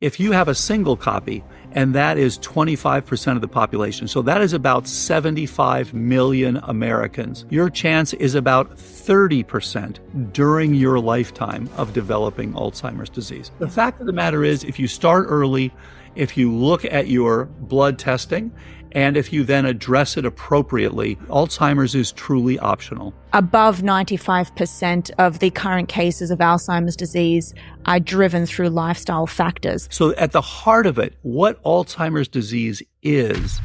If you have a single copy, and that is 25% of the population, so that is about 75 million Americans, your chance is about 30% during your lifetime of developing Alzheimer's disease. The fact of the matter is, if you start early, if you look at your blood testing, and if you then address it appropriately, Alzheimer's is truly optional. Above 95% of the current cases of Alzheimer's disease are driven through lifestyle factors. So at the heart of it, what Alzheimer's disease is.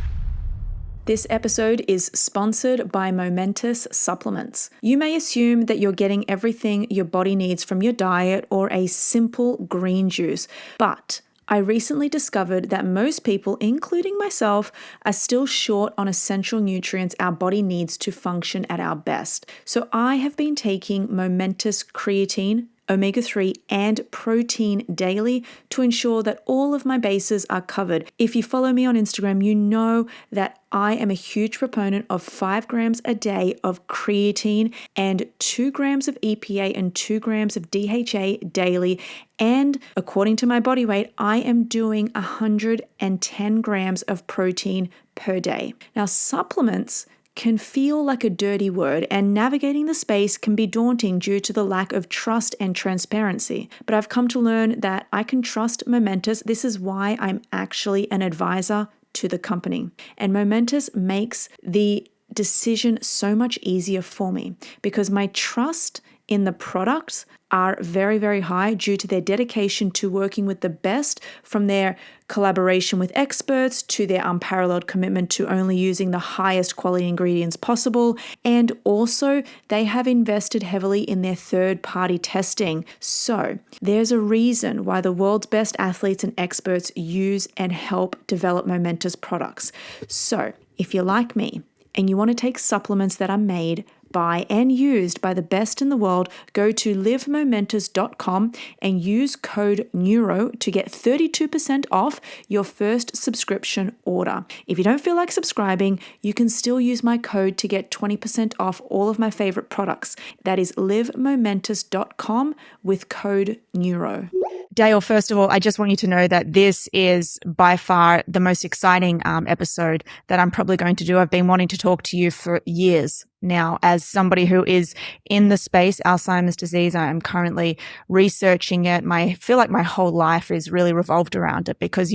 This episode is sponsored by Momentous Supplements. You may assume that you're getting everything your body needs from your diet or a simple green juice, but I recently discovered that most people, including myself, are still short on essential nutrients our body needs to function at our best. So I have been taking Momentous Creatine, omega-3 and protein daily to ensure that all of my bases are covered. If you follow me on Instagram, you know that I am a huge proponent of 5 grams a day of creatine and 2 grams of EPA and 2 grams of DHA daily. And according to my body weight, I am doing 110 grams of protein per day. Now, supplements can feel like a dirty word, and navigating the space can be daunting due to the lack of trust and transparency. But I've come to learn that I can trust Momentous. This is why I'm actually an advisor to the company. And Momentous makes the decision so much easier for me because my trust in the products are very, very high due to their dedication to working with the best, from their collaboration with experts to their unparalleled commitment to only using the highest quality ingredients possible. And also they have invested heavily in their third-party testing. So there's a reason why the world's best athletes and experts use and help develop Momentous products. So if you're like me and you want to take supplements that are made by and used by the best in the world, go to livemomentous.com and use code NEURO to get 32% off your first subscription order. If you don't feel like subscribing, you can still use my code to get 20% off all of my favorite products. That is livemomentous.com with code NEURO. Dale, first of all, I just want you to know that this is by far the most exciting episode that I'm probably going to do. I've been wanting to talk to you for years now. As somebody who is in the space, Alzheimer's disease, I am currently researching it. I feel like my whole life is really revolved around it because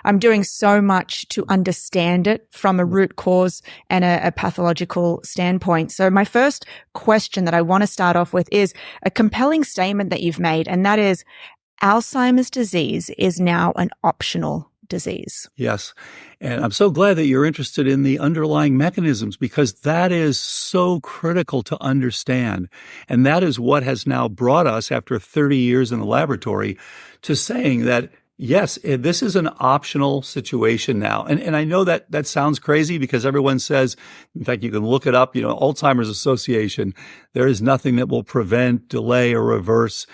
I'm doing so much to understand it from a root cause and a pathological standpoint. So my first question that I want to start off with is a compelling statement that you've made, and that is Alzheimer's disease is now an optional disease. Yes. And I'm so glad that you're interested in the underlying mechanisms because that is so critical to understand. And that is what has now brought us, after 30 years in the laboratory, to saying that yes, this is an optional situation now. And I know that that sounds crazy because everyone says, in fact, you can look it up, Alzheimer's Association, there is nothing that will prevent, delay, or reverse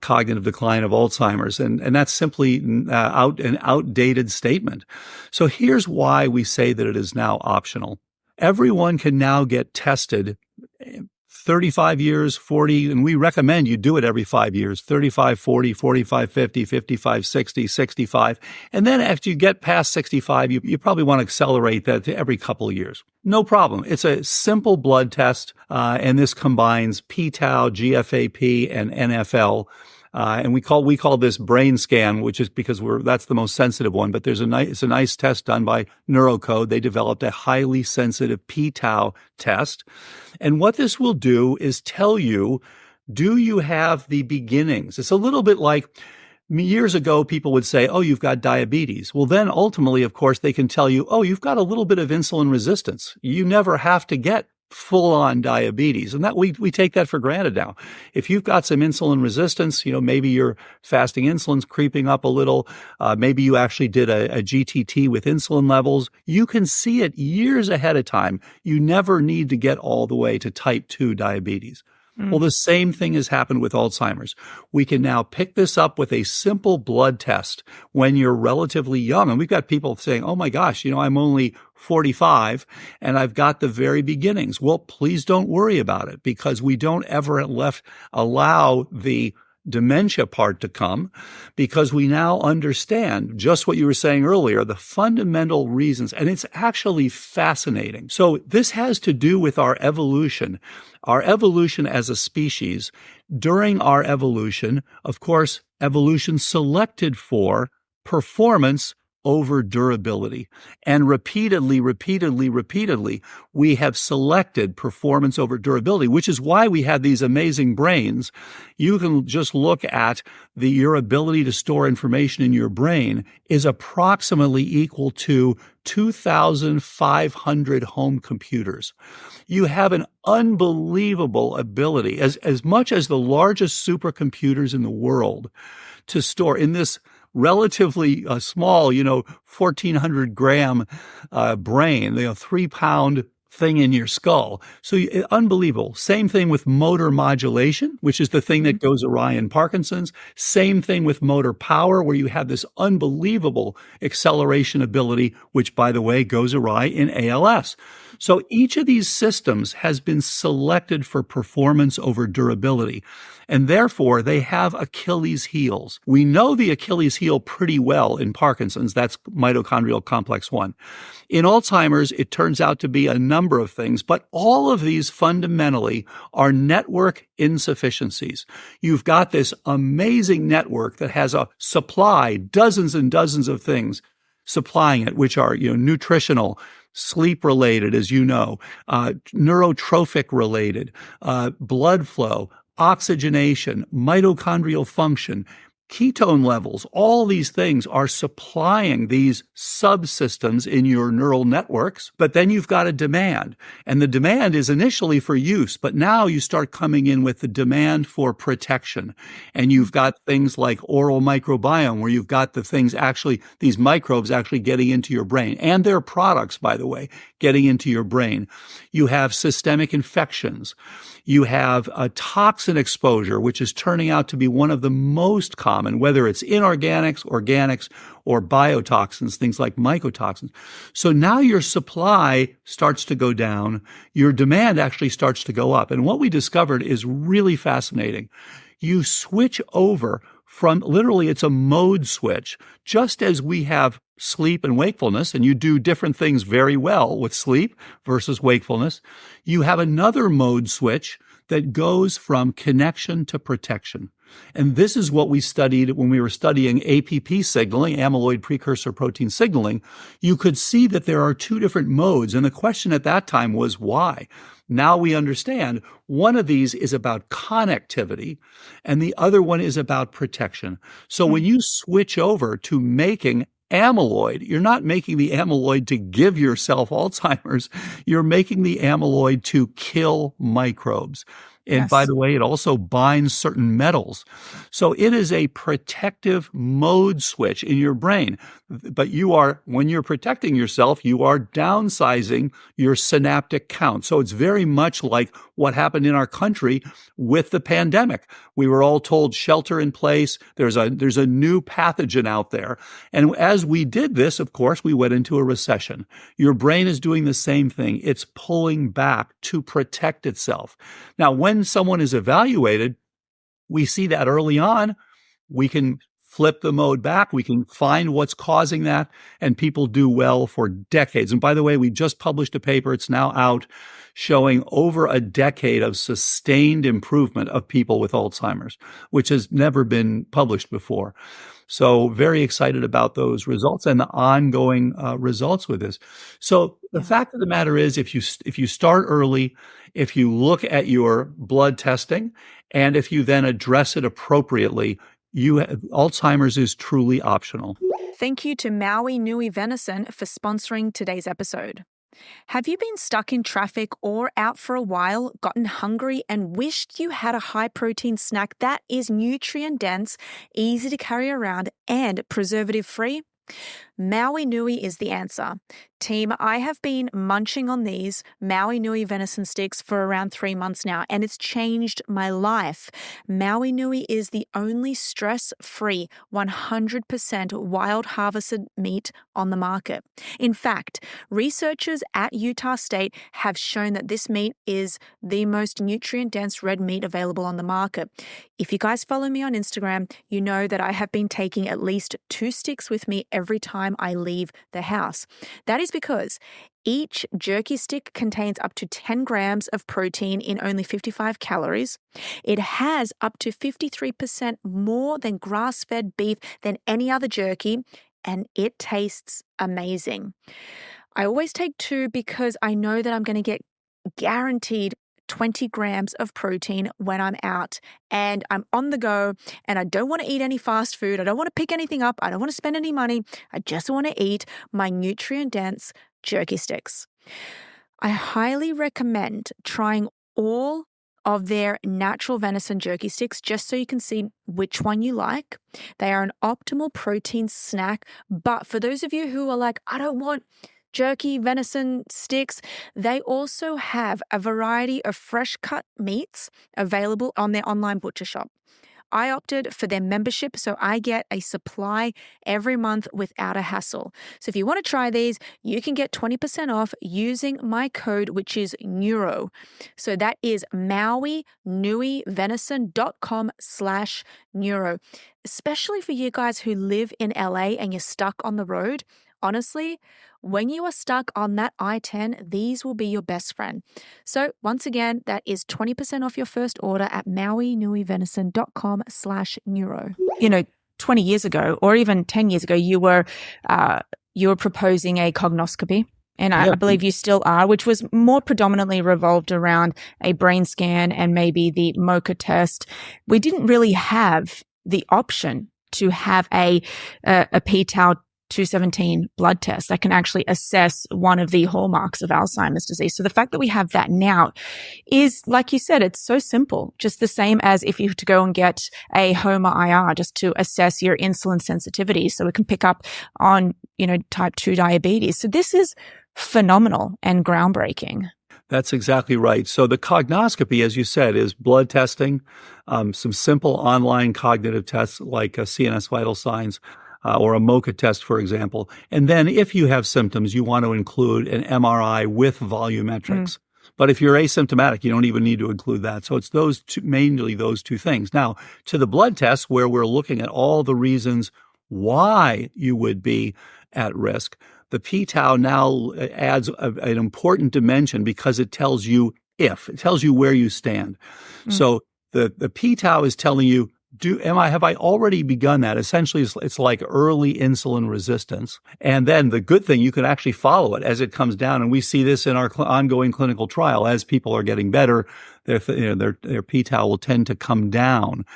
cognitive decline of Alzheimer's. And that's simply an outdated statement. So here's why we say that it is now optional. Everyone can now get tested 35 years, 40, and we recommend you do it every 5 years, 35, 40, 45, 50, 55, 60, 65. And then after you get past 65, you probably want to accelerate that to every couple of years. No problem. It's a simple blood test, and this combines p-tau, GFAP, and NFL. And we call this brain scan, which is because that's the most sensitive one. But it's a nice test done by Neurocode. They developed a highly sensitive p-tau test. And what this will do is tell you, do you have the beginnings? It's a little bit like years ago, people would say, oh, you've got diabetes. Well, then ultimately, of course, they can tell you, oh, you've got a little bit of insulin resistance. You never have to get full-on diabetes. And that we take that for granted now. If you've got some insulin resistance, maybe your fasting insulin's creeping up a little, maybe you actually did a GTT with insulin levels, you can see it years ahead of time. You never need to get all the way to type 2 diabetes. Well, the same thing has happened with Alzheimer's. We can now pick this up with a simple blood test when you're relatively young. And we've got people saying, oh my gosh, I'm only 45 and I've got the very beginnings. Well, please don't worry about it because we don't ever allow the dementia part to come, because we now understand just what you were saying earlier, the fundamental reasons, and it's actually fascinating. So this has to do with our evolution as a species. During our evolution, of course, evolution selected for performance over durability. And repeatedly, we have selected performance over durability, which is why we have these amazing brains. You can just look at your ability to store information in your brain is approximately equal to 2,500 home computers. You have an unbelievable ability, as much as the largest supercomputers in the world, to store in this relatively small, 1,400 gram brain, 3-pound thing in your skull. So unbelievable. Same thing with motor modulation, which is the thing that goes awry in Parkinson's. Same thing with motor power, where you have this unbelievable acceleration ability, which, by the way, goes awry in ALS. So each of these systems has been selected for performance over durability, and therefore they have Achilles heels. We know the Achilles heel pretty well in Parkinson's. That's mitochondrial complex 1. In Alzheimer's, it turns out to be a number of things, but all of these fundamentally are network insufficiencies. You've got this amazing network that has a supply, dozens and dozens of things supplying it, which are, nutritional, sleep-related, as you know, neurotrophic-related, blood flow, oxygenation, mitochondrial function, ketone levels. All these things are supplying these subsystems in your neural networks, but then you've got a demand. And the demand is initially for use, but now you start coming in with the demand for protection. And you've got things like oral microbiome, where you've got the things actually, these microbes actually getting into your brain, and their products, by the way, getting into your brain. You have systemic infections. You have a toxin exposure, which is turning out to be one of the most common, whether it's inorganics, organics, or biotoxins, things like mycotoxins. So now your supply starts to go down. Your demand actually starts to go up. And what we discovered is really fascinating. You switch over from, literally, it's a mode switch, just as we have sleep and wakefulness, and you do different things very well with sleep versus wakefulness. You have another mode switch that goes from connection to protection. And this is what we studied when we were studying APP signaling, amyloid precursor protein signaling. You could see that there are two different modes. And the question at that time was why? Now we understand one of these is about connectivity and the other one is about protection. So when you switch over to making amyloid, you're not making the amyloid to give yourself Alzheimer's. You're making the amyloid to kill microbes. And Yes. by the way, it also binds certain metals. So it is a protective mode switch in your brain. But when you're protecting yourself, you are downsizing your synaptic count. So it's very much like what happened in our country with the pandemic. We were all told shelter in place. There's a new pathogen out there. And as we did this, of course, we went into a recession. Your brain is doing the same thing. It's pulling back to protect itself. Now, when someone is evaluated, we see that early on. We can flip the mode back. We can find what's causing that, and people do well for decades. And by the way, we just published a paper. It's now out, showing over a decade of sustained improvement of people with Alzheimer's, which has never been published before. So very excited about those results and the ongoing results with this. So the fact of the matter is, if you start early, if you look at your blood testing, and if you then address it appropriately, Alzheimer's is truly optional. Thank you to Maui Nui Venison for sponsoring today's episode. Have you been stuck in traffic or out for a while, gotten hungry, and wished you had a high-protein snack that is nutrient-dense, easy to carry around, and preservative-free? Maui Nui is the answer. Team, I have been munching on these Maui Nui venison sticks for around 3 months now, and it's changed my life. Maui Nui is the only stress-free, 100% wild harvested meat on the market. In fact, researchers at Utah State have shown that this meat is the most nutrient-dense red meat available on the market. If you guys follow me on Instagram, you know that I have been taking at least 2 sticks with me every time I leave the house. That is because each jerky stick contains up to 10 grams of protein in only 55 calories. It has up to 53% more than grass-fed beef than any other jerky, and it tastes amazing. I always take 2 because I know that I'm going to get guaranteed 20 grams of protein when I'm out and I'm on the go and I don't want to eat any fast food. I don't want to pick anything up. I don't want to spend any money. I just want to eat my nutrient-dense jerky sticks. I highly recommend trying all of their natural venison jerky sticks just so you can see which one you like. They are an optimal protein snack, but for those of you who are like, I don't want jerky venison sticks, they also have a variety of fresh cut meats available on their online butcher shop. I opted for their membership, so I get a supply every month without a hassle. So if you want to try these, you can get 20% off using my code, which is NEURO. So that is mauinuivenison.com/neuro. Especially for you guys who live in LA and you're stuck on the road. Honestly, when you are stuck on that I-10, these will be your best friend. So once again, that is 20% off your first order at mauinuivenison.com/neuro. 20 years ago or even 10 years ago, you were proposing a cognoscopy. And I believe you still are, which was more predominantly revolved around a brain scan and maybe the MOCA test. We didn't really have the option to have a p-tau 217 blood test that can actually assess one of the hallmarks of Alzheimer's disease. So the fact that we have that now is, like you said, it's so simple, just the same as if you were to go and get a HOMA IR just to assess your insulin sensitivity. So we can pick up on, type 2 diabetes. So this is phenomenal and groundbreaking. That's exactly right. So the cognoscopy, as you said, is blood testing, some simple online cognitive tests like CNS vital signs, or a MOCA test, for example. And then if you have symptoms, you want to include an MRI with volumetrics. But if you're asymptomatic, you don't even need to include that. So it's mainly those 2 things. Now, to the blood test, where we're looking at all the reasons why you would be at risk, the p-tau now adds an important dimension because it tells you where you stand. So the p-tau is telling you, have I already begun that? Essentially, it's like early insulin resistance. And then the good thing, you can actually follow it as it comes down. And we see this in our ongoing clinical trial. As people are getting better, their p-tau will tend to come down.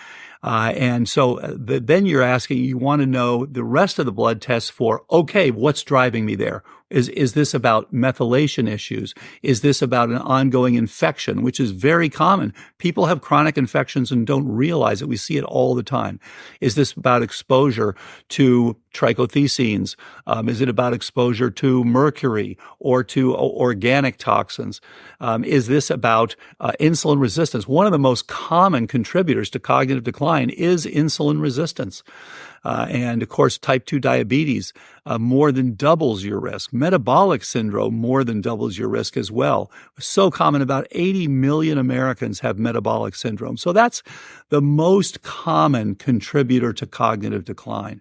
And so then you want to know the rest of the blood tests for, okay, what's driving me there? Is this about methylation issues? Is this about an ongoing infection, which is very common? People have chronic infections and don't realize it. We see it all the time. Is this about exposure to trichothecenes? Is it about exposure to mercury or to organic toxins? Is this about insulin resistance? One of the most common contributors to cognitive decline is insulin resistance. And of course, type 2 diabetes more than doubles your risk. Metabolic syndrome more than doubles your risk as well. So common, about 80 million Americans have metabolic syndrome. So that's the most common contributor to cognitive decline.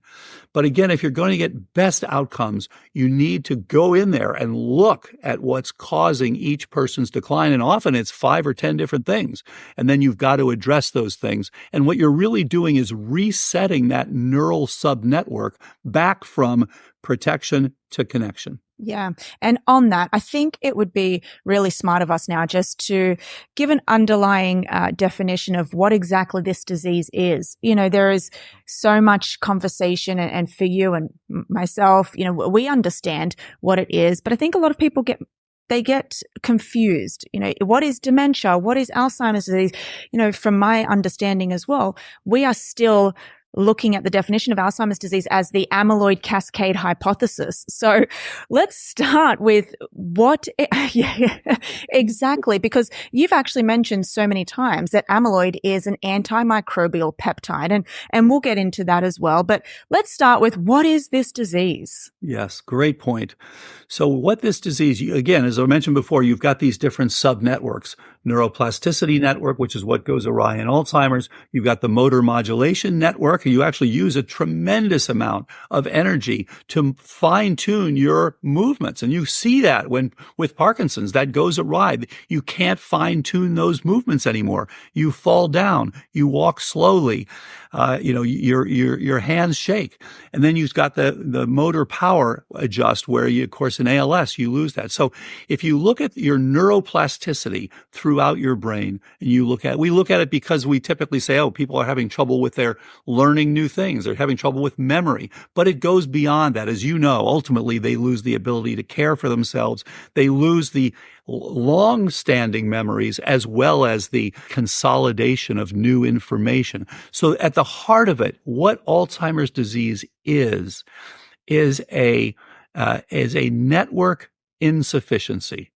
But again, if you're going to get best outcomes, you need to go in there and look at what's causing each person's decline. And often it's 5 or 10 different things. And then you've got to address those things. And what you're really doing is resetting that neural subnetwork back from protection to connection. Yeah. And on that, I think it would be really smart of us now just to give an underlying definition of what exactly this disease is. There is so much conversation and for you and myself, we understand what it is, but I think a lot of people get confused. What is dementia? What is Alzheimer's disease? From my understanding as well, we are still looking at the definition of Alzheimer's disease as the amyloid cascade hypothesis. So let's start with exactly, because you've actually mentioned so many times that amyloid is an antimicrobial peptide, and we'll get into that as well. But let's start with, what is this disease? Yes, great point. So what this disease, again, as I mentioned before, you've got these different sub-networks. Neuroplasticity network, which is what goes awry in Alzheimer's. You've got the motor modulation network. You actually use a tremendous amount of energy to fine-tune your movements. And you see that with Parkinson's, that goes awry. You can't fine-tune those movements anymore. You fall down. You walk slowly. Your hands shake. And then you've got the motor power adjust, where you, of course, in ALS, you lose that. So if you look at your neuroplasticity throughout your brain, and we look at it because we typically say, oh, people are having trouble with their learning new things. They're having trouble with memory. But it goes beyond that. As you know, ultimately, they lose the ability to care for themselves. They lose the long-standing memories as well as the consolidation of new information. So at the heart of it, what Alzheimer's disease is a network insufficiency.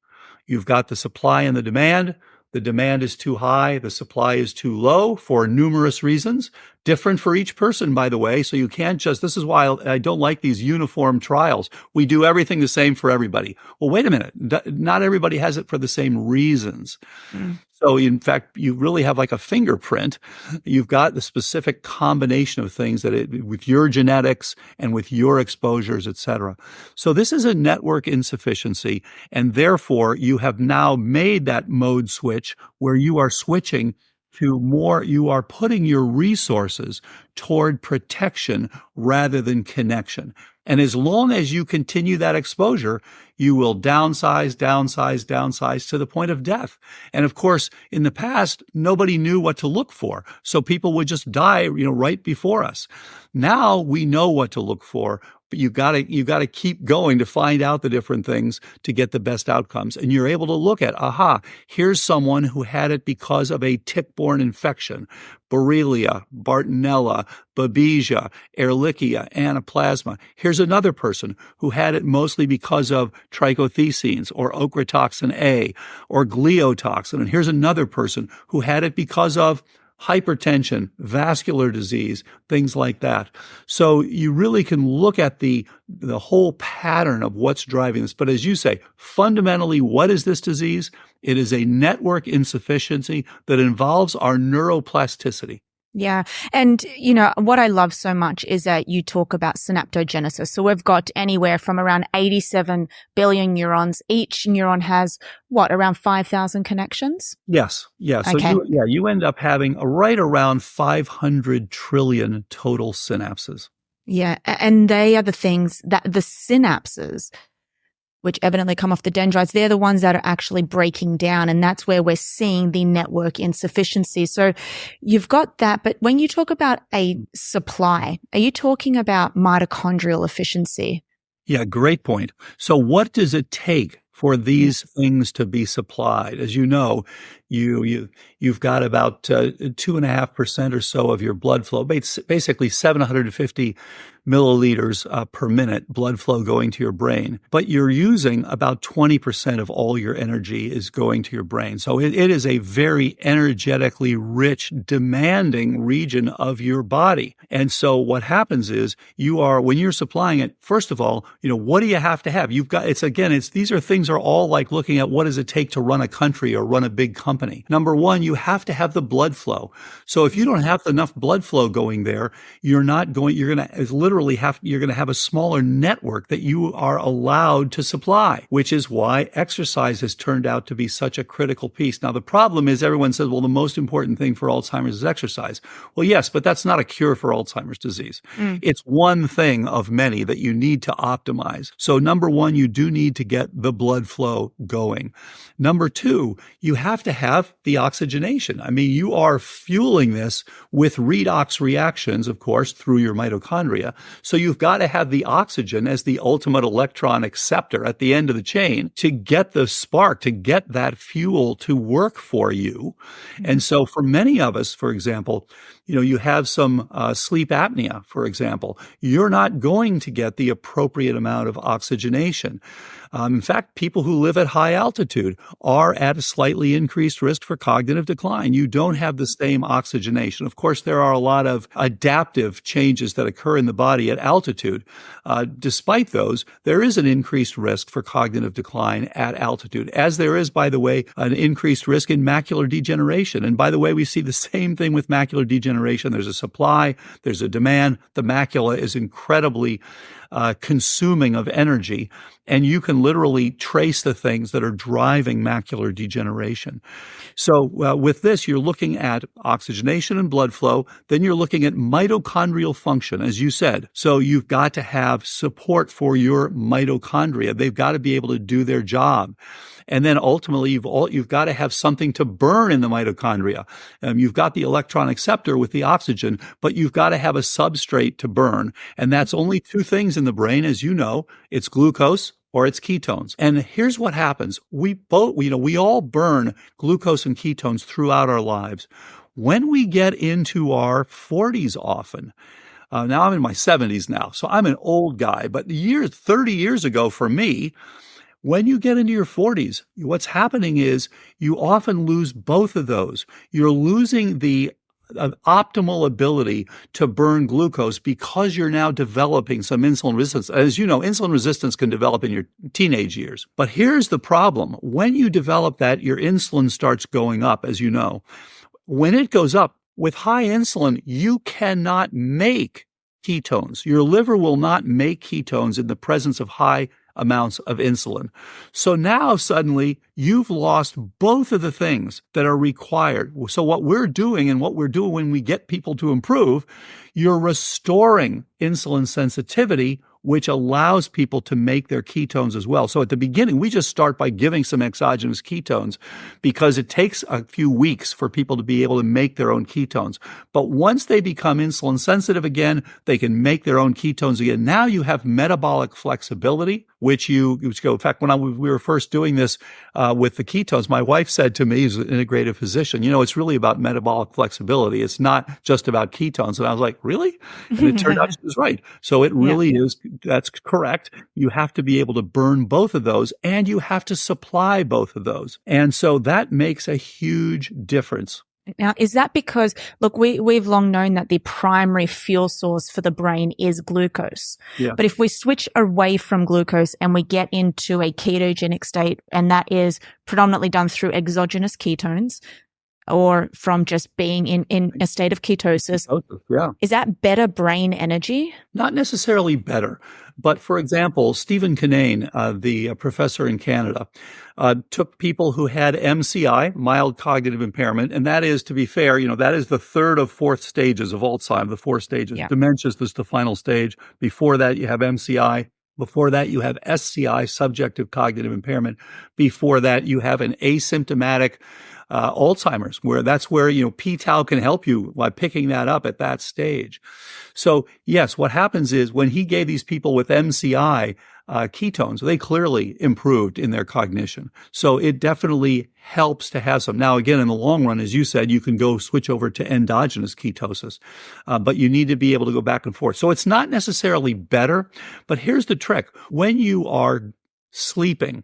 You've got the supply and the demand. The demand is too high. The supply is too low for numerous reasons, different for each person, by the way. So you can't this is why I don't like these uniform trials. We do everything the same for everybody. Well, wait a minute. Not everybody has it for the same reasons. So in fact, you really have like a fingerprint. You've got the specific combination of things with your genetics and with your exposures, et cetera. So this is a network insufficiency. And therefore you have now made that mode switch where you are switching to more, you are putting your resources toward protection rather than connection. And as long as you continue that exposure, you will downsize to the point of death. And of course, in the past, nobody knew what to look for. So people would just die, right before us. Now we know what to look for. But you gotta keep going to find out the different things to get the best outcomes. And you're able to look at, here's someone who had it because of a tick-borne infection, Borrelia, Bartonella, Babesia, Ehrlichia, Anaplasma. Here's another person who had it mostly because of trichothecenes or ochratoxin A or gliotoxin. And here's another person who had it because of hypertension, vascular disease, things like that. So you really can look at the whole pattern of what's driving this. But as you say, fundamentally, what is this disease? It is a network insufficiency that involves our neuroplasticity. Yeah. And, what I love so much is that you talk about synaptogenesis. So we've got anywhere from around 87 billion neurons. Each neuron has around 5,000 connections? Yes. Yeah. So okay. you end up having right around 500 trillion total synapses. Yeah. And they are the things that the synapses, which evidently come off the dendrites, they're the ones that are actually breaking down. And that's where we're seeing the network insufficiency. So you've got that. But when you talk about a supply, are you talking about mitochondrial efficiency? Yeah, great point. So what does it take for these things to be supplied? As you know, you've got about 2.5% or so of your blood flow, basically 750 milliliters per minute blood flow going to your brain. But you're using about 20% of all your energy is going to your brain. So it is a very energetically rich, demanding region of your body. And so what happens is when you're supplying it, first of all, what do you have to have? These are things are all like looking at what does it take to run a country or run a big company. Number one, you have to have the blood flow. So if you don't have enough blood flow going there, you're going to have a smaller network that you are allowed to supply, which is why exercise has turned out to be such a critical piece. Now, the problem is everyone says, well, the most important thing for Alzheimer's is exercise. Well, yes, but that's not a cure for Alzheimer's disease. It's one thing of many that you need to optimize. So number one, you do need to get the blood flow going. Number two, you have to have the oxygenation. I mean, you are fueling this with redox reactions, of course, through your mitochondria. So you've got to have the oxygen as the ultimate electron acceptor at the end of the chain to get the spark, to get that fuel to work for you. And so for many of us, for example, you have some sleep apnea, for example, you're not going to get the appropriate amount of oxygenation. In fact, people who live at high altitude are at a slightly increased risk for cognitive decline. You don't have the same oxygenation. Of course, there are a lot of adaptive changes that occur in the body at altitude. Despite those, there is an increased risk for cognitive decline at altitude, as there is, by the way, an increased risk in macular degeneration. And by the way, we see the same thing with macular degeneration. There's a supply, there's a demand. The macula is incredibly consuming of energy, and you can literally trace the things that are driving macular degeneration. So with this, you're looking at oxygenation and blood flow. Then you're looking at mitochondrial function, as you said. So you've got to have support for your mitochondria. They've got to be able to do their job. And then ultimately, you've got to have something to burn in the mitochondria. You've got the electron acceptor with the oxygen, but you've got to have a substrate to burn. And that's only two things in the brain, as you know. It's glucose or it's ketones. And here's what happens. We all burn glucose and ketones throughout our lives. When we get into our 40s often, now I'm in my 70s now, so I'm an old guy, but 30 years ago for me, when you get into your 40s, what's happening is you often lose both of those. You're losing the optimal ability to burn glucose because you're now developing some insulin resistance. As you know, insulin resistance can develop in your teenage years. But here's the problem. When you develop that, your insulin starts going up, as you know. When it goes up, with high insulin, you cannot make ketones. Your liver will not make ketones in the presence of high amounts of insulin. So now suddenly you've lost both of the things that are required. So what we're doing when we get people to improve, you're restoring insulin sensitivity, which allows people to make their ketones as well. So at the beginning, we just start by giving some exogenous ketones because it takes a few weeks for people to be able to make their own ketones. But once they become insulin sensitive again, they can make their own ketones again. Now you have metabolic flexibility, which go. In fact, when we were first doing this with the ketones, my wife said to me, who's an integrative physician, it's really about metabolic flexibility. It's not just about ketones. And I was like, really? And it turned out she was right. So it really is. That's correct. You have to be able to burn both of those, and you have to supply both of those. And so that makes a huge difference. Now, is that because, look, we've long known that the primary fuel source for the brain is glucose. Yeah. But if we switch away from glucose and we get into a ketogenic state, and that is predominantly done through exogenous ketones, or from just being in a state of ketosis. Yeah. Is that better brain energy? Not necessarily better. But for example, Stephen Kinane, the professor in Canada, took people who had MCI, mild cognitive impairment, and that is, to be fair, that is the third of fourth stages of Alzheimer, the four stages. Yeah. Dementia is the final stage. Before that, you have MCI. Before that, you have SCI, subjective cognitive impairment. Before that, you have an asymptomatic Alzheimer's, where p-tau can help you by picking that up at that stage. So yes, what happens is when he gave these people with MCI ketones, they clearly improved in their cognition. So it definitely helps to have some. Now, again, in the long run, as you said, you can go switch over to endogenous ketosis, but you need to be able to go back and forth. So it's not necessarily better, but here's the trick. When you are sleeping,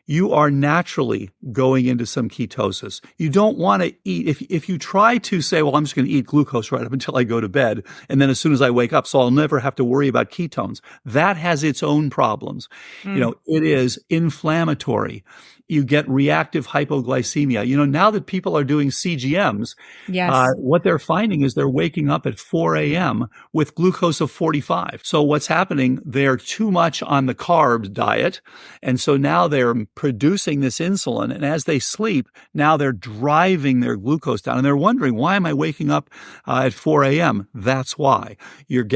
you are naturally going into some ketosis. You don't want to eat. If you try to say, well, I'm just going to eat glucose right up until I go to bed, and then as soon as I wake up, so I'll never have to worry about ketones, that has its own problems. It is inflammatory. You get reactive hypoglycemia. Now that people are doing CGMs, yes. What they're finding is they're waking up at 4 a.m. with glucose of 45. So what's happening? They're too much on the carb diet. And so now they're producing this insulin. And as they sleep, now they're driving their glucose down. And they're wondering, why am I waking up at 4 a.m.? That's why. You're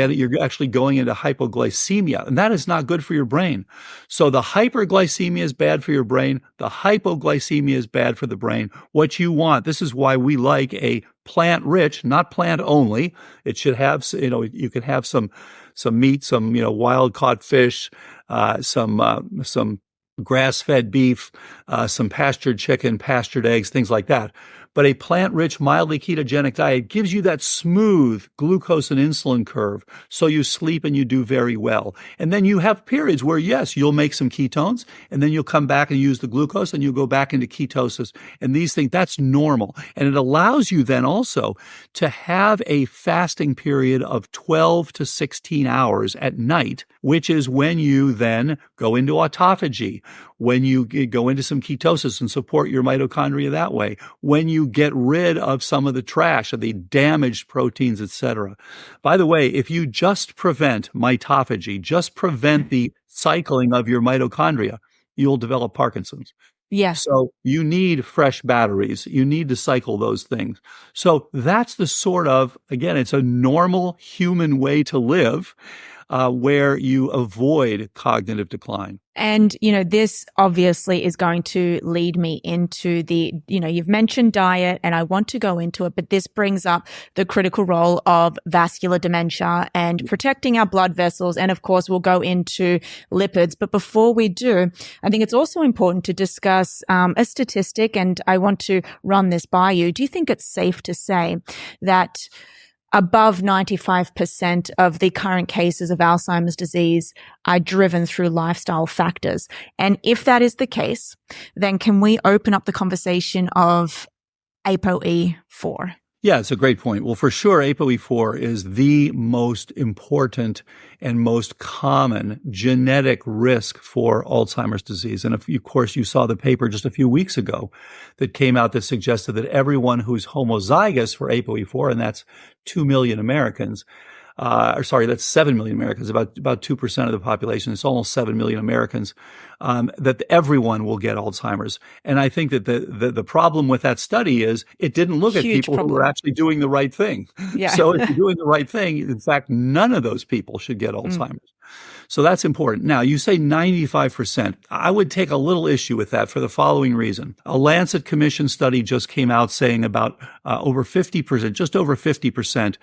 actually going into hypoglycemia. And that is not good for your brain. So the hyperglycemia is bad for your brain. The hypoglycemia is bad for the brain. What you want, this is why we like a plant-rich, not plant-only. It should have, you can have some meat, some, wild-caught fish, some grass-fed beef, some pastured chicken, pastured eggs, things like that. But a plant-rich, mildly ketogenic diet gives you that smooth glucose and insulin curve, so you sleep and you do very well. And then you have periods where, yes, you'll make some ketones, and then you'll come back and use the glucose, and you'll go back into ketosis. And these things, that's normal. And it allows you then also to have a fasting period of 12 to 16 hours at night, which is when you then go into autophagy, when you go into some ketosis and support your mitochondria that way, when you get rid of some of the trash, of the damaged proteins, etc. By the way, if you just prevent mitophagy, just prevent the cycling of your mitochondria, you'll develop Parkinson's. Yes. So you need fresh batteries. You need to cycle those things. So that's the sort of, again, it's a normal human way to live where you avoid cognitive decline. And, this obviously is going to lead me into you've mentioned diet and I want to go into it, but this brings up the critical role of vascular dementia and protecting our blood vessels. And of course, we'll go into lipids. But before we do, I think it's also important to discuss a statistic, and I want to run this by you. Do you think it's safe to say that above 95% of the current cases of Alzheimer's disease are driven through lifestyle factors? And if that is the case, then can we open up the conversation of APOE4? Yeah, it's a great point. Well, for sure, APOE4 is the most important and most common genetic risk for Alzheimer's disease. And of course, you saw the paper just a few weeks ago that came out that suggested that everyone who's homozygous for APOE4, and that's 2 million Americans, that's 7 million Americans, about 2% of the population. It's almost 7 million Americans, that everyone will get Alzheimer's. And I think that the problem with that study is it didn't look at people who were actually doing the right thing. Yeah. So if you're doing the right thing, in fact, none of those people should get Alzheimer's. So that's important. Now, you say 95%. I would take a little issue with that for the following reason. A Lancet Commission study just came out saying about over 50%, just over 50%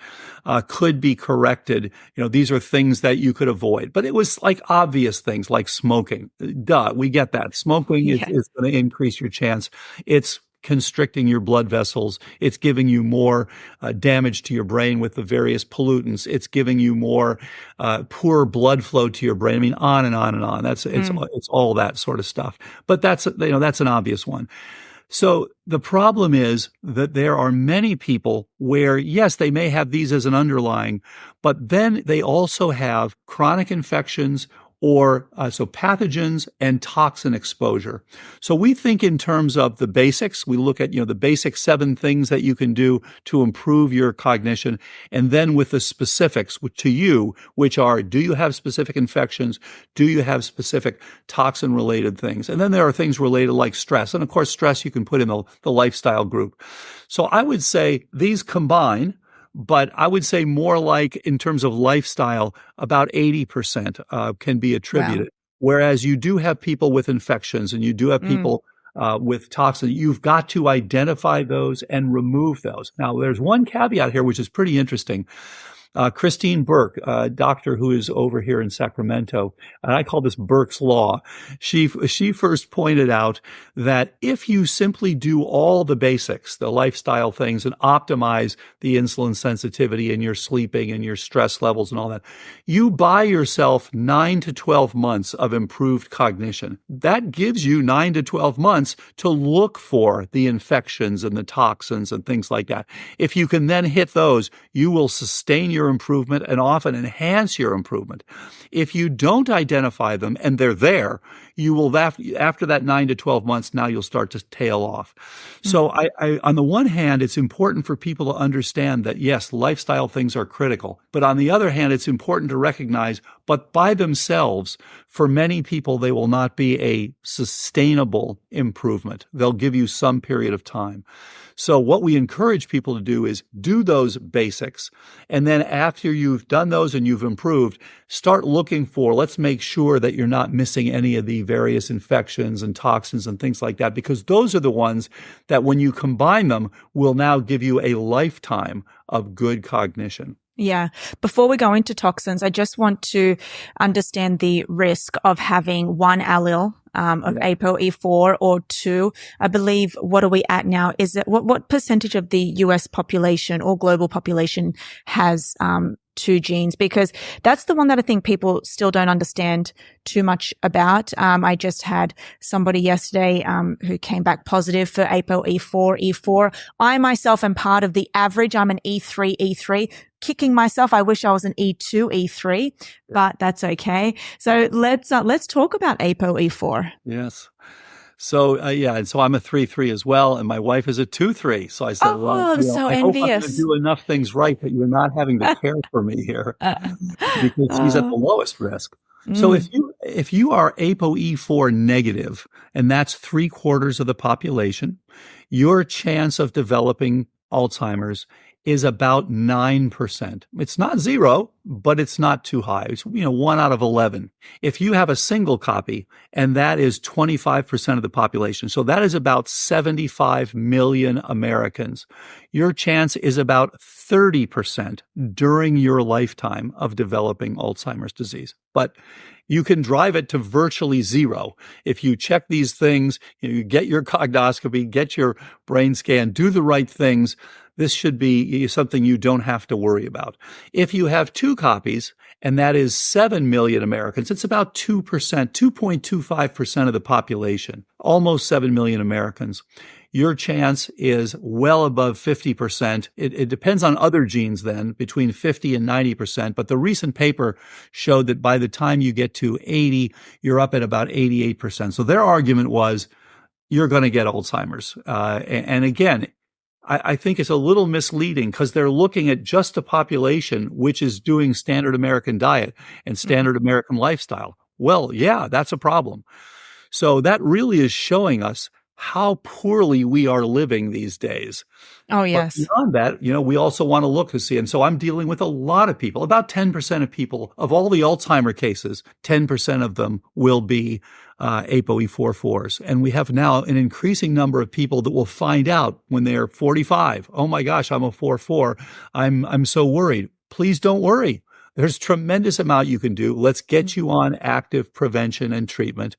could be corrected. These are things that you could avoid. But it was like obvious things like smoking. Duh, we get that. Smoking is going to increase your chance. It's constricting your blood vessels. It's giving you more damage to your brain with the various pollutants. It's giving you more poor blood flow to your brain. I mean, on and on and on. It's all that sort of stuff. But that's an obvious one. So the problem is that there are many people where, yes, they may have these as an underlying, but then they also have chronic infections or so pathogens and toxin exposure. So we think in terms of the basics. We look at, the basic 7 things that you can do to improve your cognition. And then with the specifics to you, which are, do you have specific infections? Do you have specific toxin related things? And then there are things related like stress. And of course, stress you can put in the lifestyle group. So I would say these combine. But I would say more like in terms of lifestyle, about 80% can be attributed. Wow. Whereas you do have people with infections and you do have people with toxins. You've got to identify those and remove those. Now, there's one caveat here, which is pretty interesting. Christine Burke, a doctor who is over here in Sacramento, and I call this Burke's Law. She first pointed out that if you simply do all the basics, the lifestyle things, and optimize the insulin sensitivity and your sleeping and your stress levels and all that, you buy yourself 9 to 12 months of improved cognition. That gives you 9 to 12 months to look for the infections and the toxins and things like that. If you can then hit those, you will sustain your improvement and often enhance your improvement. If you don't identify them and they're there, you will, after that 9 to 12 months, now you'll start to tail off. So I on the one hand, it's important for people to understand that, yes, lifestyle things are critical. But on the other hand, it's important to recognize, but by themselves, for many people, they will not be a sustainable improvement. They'll give you some period of time. So what we encourage people to do is do those basics. And then after you've done those and you've improved, start looking for, let's make sure that you're not missing any of the various infections and toxins and things like that, because those are the ones that when you combine them will now give you a lifetime of good cognition. Yeah. Before we go into toxins, I just want to understand the risk of having one allele of APOE4 or 2. I believe, what are we at now? Is it, what percentage of the US population or global population has, 2 genes? Because that's the one that I think people still don't understand too much about. I just had somebody yesterday, who came back positive for APOE4, E4. I myself am part of the average. I'm an E3, E3. Kicking myself. I wish I was an E2, E3, but that's okay. So let's talk about APOE4. Yes. So, and so I'm a 3-3 as well, and my wife is a 2-3. So I said, Oh, I'm so I hope I'm going to envious. do enough things right that you're not having to care for me here, because she's at the lowest risk. So if you are APOE4 negative, and that's 3/4 of the population, your chance of developing Alzheimer's is about 9%. It's not 0, but it's not too high. It's, 1 out of 11. If you have a single copy, and that is 25% of the population, so that is about 75 million Americans, your chance is about 30% during your lifetime of developing Alzheimer's disease. But you can drive it to virtually 0. If you check these things, you get your cognoscopy, get your brain scan, do the right things, this should be something you don't have to worry about. If you have 2 copies, and that is 7 million Americans, it's about 2%, 2.25% of the population, almost 7 million Americans. Your chance is well above 50%. It depends on other genes then, between 50 and 90%. But the recent paper showed that by the time you get to 80, you're up at about 88%. So their argument was, you're going to get Alzheimer's. And again, I think it's a little misleading, because they're looking at just a population which is doing standard American diet and standard American lifestyle. Well, yeah, that's a problem. So that really is showing us how poorly we are living these days. Oh, yes. But beyond that, we also want to look to see. And so I'm dealing with a lot of people, about 10% of people, of all the Alzheimer cases, 10% of them will be APOE4/4s. And we have now an increasing number of people that will find out when they're 45. Oh my gosh, I'm a 4/4. I'm so worried. Please don't worry. There's tremendous amount you can do. Let's get you on active prevention and treatment,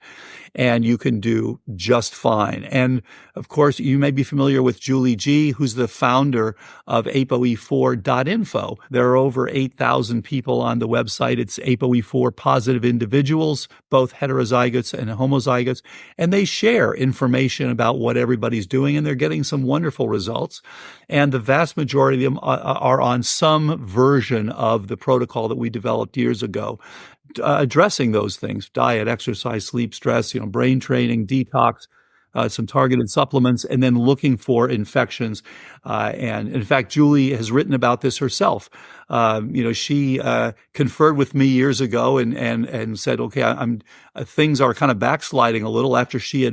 and you can do just fine. And of course, you may be familiar with Julie G., who's the founder of APOE4.info. There are over 8,000 people on the website. It's APOE4 positive individuals, both heterozygotes and homozygotes, and they share information about what everybody's doing, and they're getting some wonderful results. And the vast majority of them are on some version of the protocol that we developed years ago, addressing those things: diet, exercise, sleep, stress, brain training, detox, some targeted supplements, and then looking for infections. And in fact, Julie has written about this herself. She conferred with me years ago and said, okay, things are kind of backsliding a little after she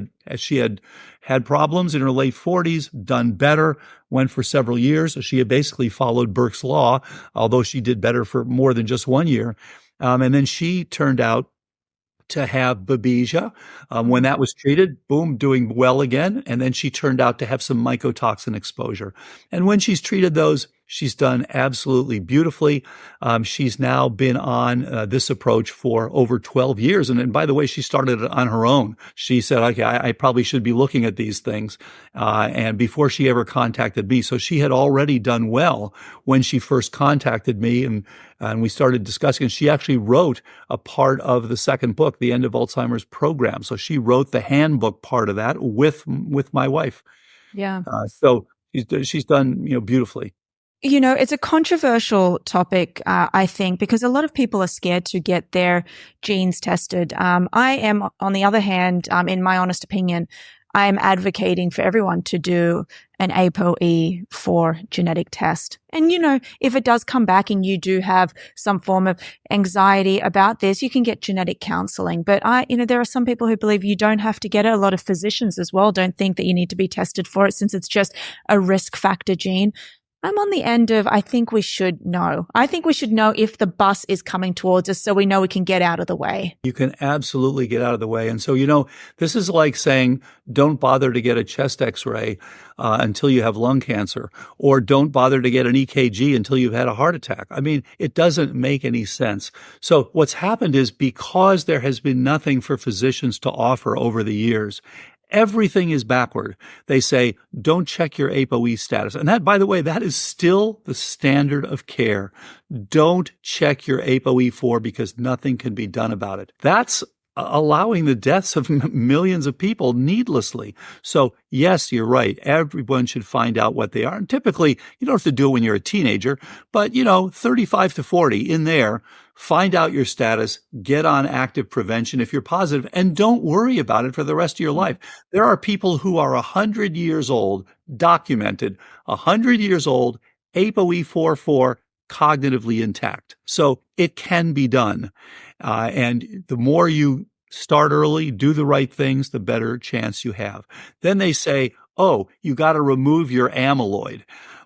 had problems in her late 40s, done better, went for several years. She had basically followed Burke's Law, although she did better for more than just 1 year. And then she turned out to have babesia. When that was treated, boom, doing well again. And then she turned out to have some mycotoxin exposure. And when she's treated those, she's done absolutely beautifully. She's now been on this approach for over 12 years. And by the way, she started it on her own. She said, okay, I probably should be looking at these things. And before she ever contacted me. So she had already done well when she first contacted me, and we started discussing. And she actually wrote a part of the second book, The End of Alzheimer's Program. So she wrote the handbook part of that with my wife. Yeah. So she's done, beautifully. It's a controversial topic, I think, because a lot of people are scared to get their genes tested. I am, on the other hand, in my honest opinion, I am advocating for everyone to do an APOE4 genetic test. And, if it does come back and you do have some form of anxiety about this, you can get genetic counseling. But there are some people who believe you don't have to get it. A lot of physicians as well don't think that you need to be tested for it, since it's just a risk factor gene. I'm on the end of, I think we should know. I think we should know if the bus is coming towards us so we know we can get out of the way. You can absolutely get out of the way. And so, this is like saying, don't bother to get a chest x-ray until you have lung cancer, or don't bother to get an EKG until you've had a heart attack. I mean, it doesn't make any sense. So what's happened is, because there has been nothing for physicians to offer over the years, everything is backward. They say, don't check your APOE status. And that, by the way, that is still the standard of care. Don't check your APOE4 because nothing can be done about it. That's allowing the deaths of millions of people needlessly. So yes, you're right. Everyone should find out what they are. And typically, you don't have to do it when you're a teenager, but 35 to 40 in there, find out your status, get on active prevention if you're positive, and don't worry about it for the rest of your life. There are people who are 100 years old, documented, 100 years old, APOE4 cognitively intact. So it can be done. And the more you start early, do the right things, the better chance you have. Then they say, oh, you got to remove your amyloid.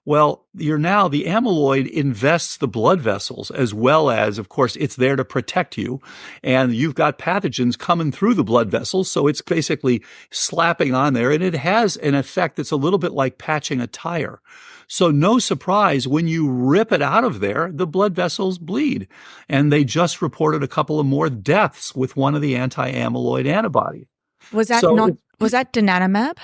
Well, the amyloid invests the blood vessels, as well as, of course, it's there to protect you. And you've got pathogens coming through the blood vessels. So it's basically slapping on there, and it has an effect that's a little bit like patching a tire. So no surprise, when you rip it out of there, the blood vessels bleed. And they just reported a couple of more deaths with one of the anti-amyloid antibodies. Was that donanemab?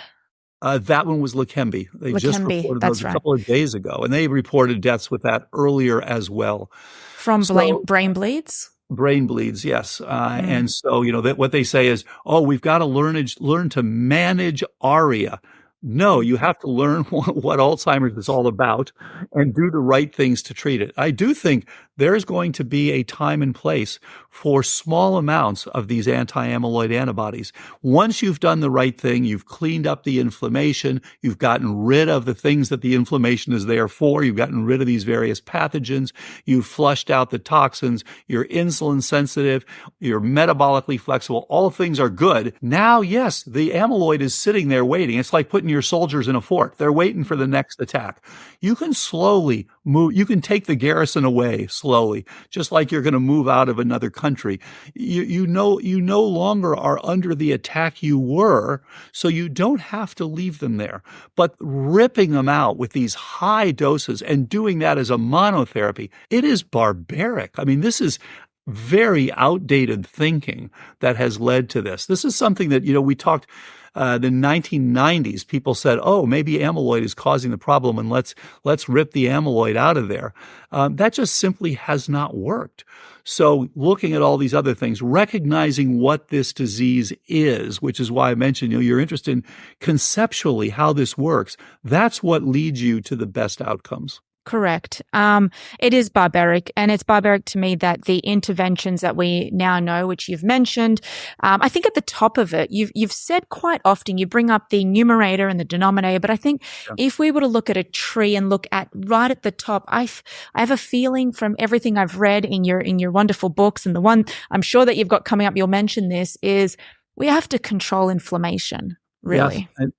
That one was Leqembi. They just reported those a couple of days ago, and they reported deaths with that earlier as well. From brain bleeds? Brain bleeds, yes. And so, what they say is, we've got to learn to manage ARIA. No, you have to learn what Alzheimer's is all about and do the right things to treat it. I do think there's going to be a time and place for small amounts of these anti-amyloid antibodies. Once you've done the right thing, you've cleaned up the inflammation, you've gotten rid of the things that the inflammation is there for, you've gotten rid of these various pathogens, you've flushed out the toxins, you're insulin sensitive, you're metabolically flexible, all things are good. Now, yes, the amyloid is sitting there waiting. It's like putting your soldiers in a fort. They're waiting for the next attack. You can slowly move. You can take the garrison away slowly, just like you're going to move out of another country. You no longer are under the attack you were, so you don't have to leave them there. But ripping them out with these high doses and doing that as a monotherapy, it is barbaric. I mean, this is very outdated thinking that has led to this. This is something that, we talked the 1990s, people said, maybe amyloid is causing the problem, and let's rip the amyloid out of there. That just simply has not worked. So looking at all these other things, recognizing what this disease is, which is why I mentioned, you're interested in conceptually how this works. That's what leads you to the best outcomes. Correct. It is barbaric, and it's barbaric to me that the interventions that we now know, which you've mentioned, I think at the top of it, you've said quite often, you bring up the numerator and the denominator, but I think if we were to look at a tree and look at right at the top, I have a feeling from everything I've read in your wonderful books, and the one I'm sure that you've got coming up, you'll mention this, is we have to control inflammation, really. Yes.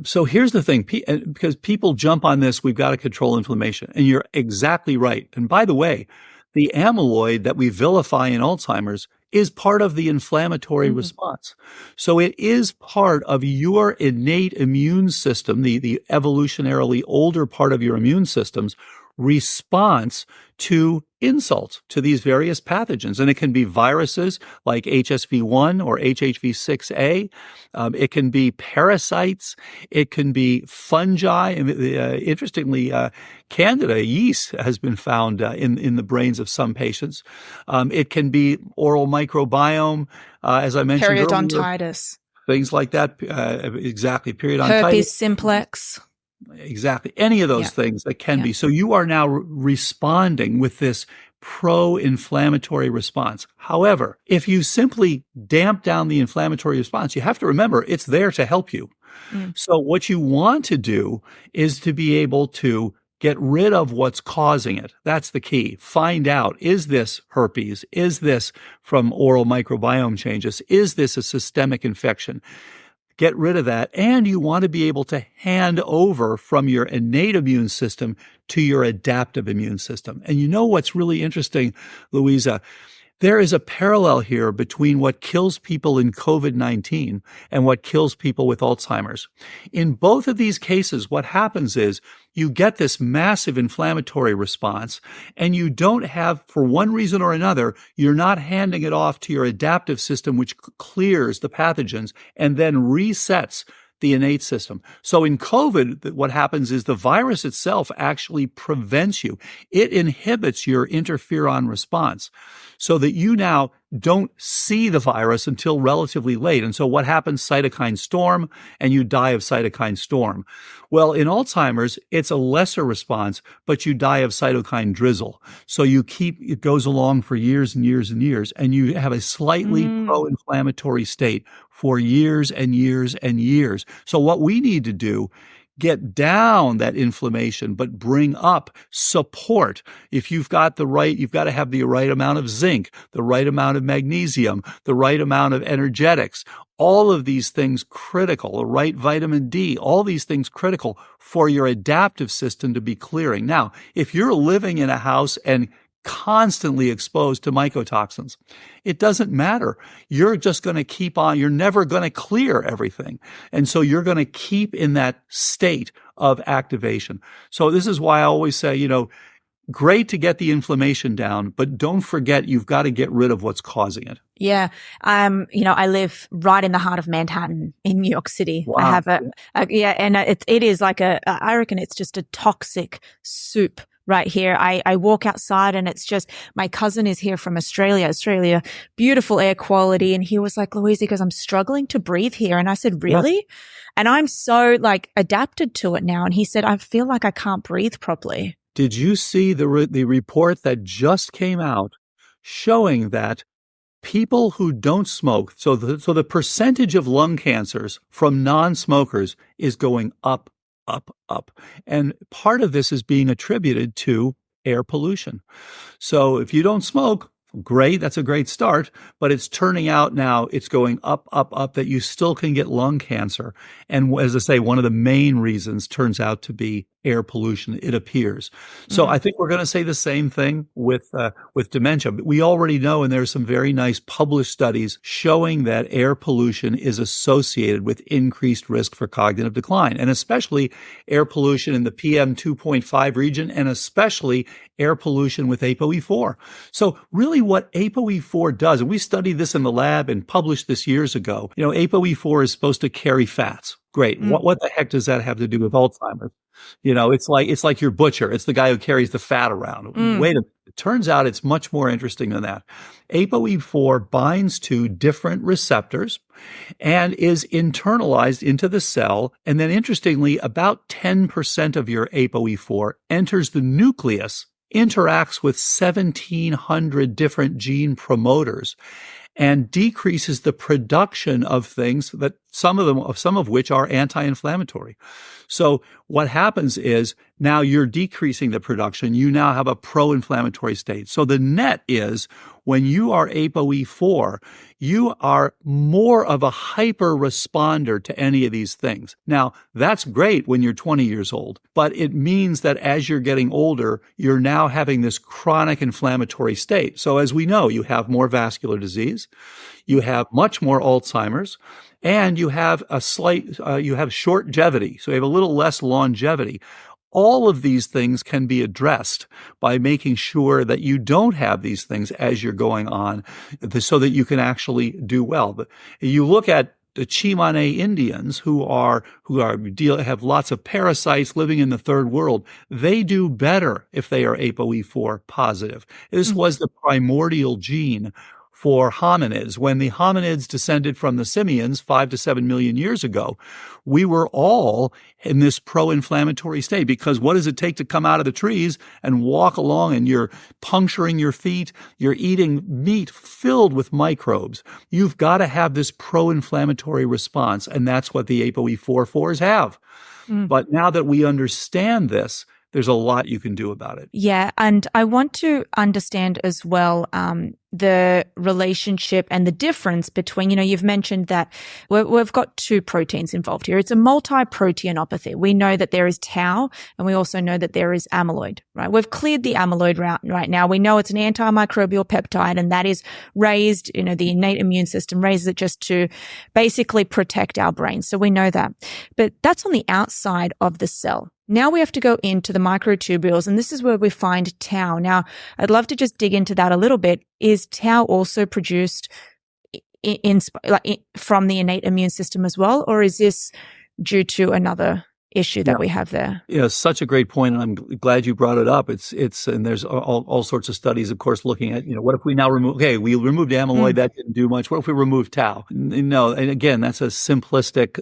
So here's the thing, because people jump on this, we've got to control inflammation. And you're exactly right. And by the way, the amyloid that we vilify in Alzheimer's is part of the inflammatory response. So it is part of your innate immune system, the evolutionarily older part of your immune system's response to insults, to these various pathogens. And it can be viruses like HSV1 or HHV6A. It can be parasites. It can be fungi. Interestingly, Candida yeast has been found in the brains of some patients. It can be oral microbiome, as I mentioned earlier. Periodontitis. Things like that. Exactly. Periodontitis. Herpes simplex. Exactly. Any of those things that can be. So you are now responding with this pro-inflammatory response. However, if you simply damp down the inflammatory response, you have to remember it's there to help you. So what you want to do is to be able to get rid of what's causing it. That's the key. Find out, is this herpes? Is this from oral microbiome changes? Is this a systemic infection? get rid of that. And you want to be able to hand over from your innate immune system to your adaptive immune system. And you know what's really interesting, Louisa? There is a parallel here between what kills people in COVID-19 and what kills people with Alzheimer's. In both of these cases, what happens is you get this massive inflammatory response, and you don't have, for one reason or another, you're not handing it off to your adaptive system, which clears the pathogens and then resets the innate system. So in COVID, what happens is the virus itself actually prevents you. It inhibits your interferon response so that you now don't see the virus until relatively late. And so what happens? Cytokine storm, and you die of cytokine storm. Well, in Alzheimer's, it's a lesser response, but you die of cytokine drizzle. So it goes along for years and years and years, and you have a slightly pro-inflammatory state for years and years and years. So what we need to do, get down that inflammation, but bring up support. If you've got you've got to have the right amount of zinc, the right amount of magnesium, the right amount of energetics, all of these things critical, the right vitamin D, all these things critical for your adaptive system to be clearing. Now, if you're living in a house and constantly exposed to mycotoxins, it doesn't matter. You're just going to keep on. You're never going to clear everything. And so you're going to keep in that state of activation. So this is why I always say, great to get the inflammation down, but don't forget you've got to get rid of what's causing it. Yeah. I live right in the heart of Manhattan in New York City. Wow. I have and it is like I reckon it's just a toxic soup right here. I walk outside and it's just, my cousin is here from Australia, beautiful air quality. And he was like, Louisa, because I'm struggling to breathe here. And I said, really? Yes. And I'm so adapted to it now. And he said, I feel like I can't breathe properly. Did you see the report that just came out showing that people who don't smoke, so the percentage of lung cancers from non-smokers is going up, up, up. And part of this is being attributed to air pollution. So if you don't smoke, great, that's a great start, but it's turning out now it's going up, up, up, that you still can get lung cancer. And as I say, one of the main reasons turns out to be air pollution, it appears. So I think we're going to say the same thing with dementia. But we already know, and there's some very nice published studies showing that air pollution is associated with increased risk for cognitive decline, and especially air pollution in the PM 2.5 region, and especially air pollution with APOE4. So really what APOE4 does, and we studied this in the lab and published this years ago, APOE4 is supposed to carry fats. Great. What the heck does that have to do with Alzheimer's? It's like your butcher. It's the guy who carries the fat around. Wait a minute. It turns out it's much more interesting than that. APOE4 binds to different receptors and is internalized into the cell. And then interestingly, about 10% of your APOE4 enters the nucleus, interacts with 1,700 different gene promoters, and decreases the production of things that some of which are anti-inflammatory. So what happens is now you're decreasing the production. You now have a pro-inflammatory state. So the net is when you are APOE4, you are more of a hyper responder to any of these things. Now, that's great when you're 20 years old, but it means that as you're getting older, you're now having this chronic inflammatory state. So as we know, you have more vascular disease, you have much more Alzheimer's, and you have you have shortgevity. So you have a little less longevity. All of these things can be addressed by making sure that you don't have these things as you're going on, so that you can actually do well. But you look at the Chimane Indians who have lots of parasites living in the third world. They do better if they are APOE4 positive. This was the primordial gene for hominids. When the hominids descended from the simians 5 to 7 million years ago, we were all in this pro-inflammatory state, because what does it take to come out of the trees and walk along and you're puncturing your feet, you're eating meat filled with microbes? You've got to have this pro-inflammatory response, and that's what the APOE4/4s have. But now that we understand this, there's a lot you can do about it. Yeah. And I want to understand as well, the relationship and the difference between, you've mentioned that we've got two proteins involved here. It's a multi-proteinopathy. We know that there is tau, and we also know that there is amyloid, right? We've cleared the amyloid route right now. We know it's an antimicrobial peptide, and that is raised, the innate immune system raises it just to basically protect our brain. So we know that. But that's on the outside of the cell. Now we have to go into the microtubules, and this is where we find tau. Now, I'd love to just dig into that a little bit. Is tau also produced from the innate immune system as well, or is this due to another issue that we have there? Yeah, such a great point, and I'm glad you brought it up. It's and there's all sorts of studies, of course, looking at, what if we now we removed amyloid, that didn't do much. What if we removed tau? No, and again, that's a simplistic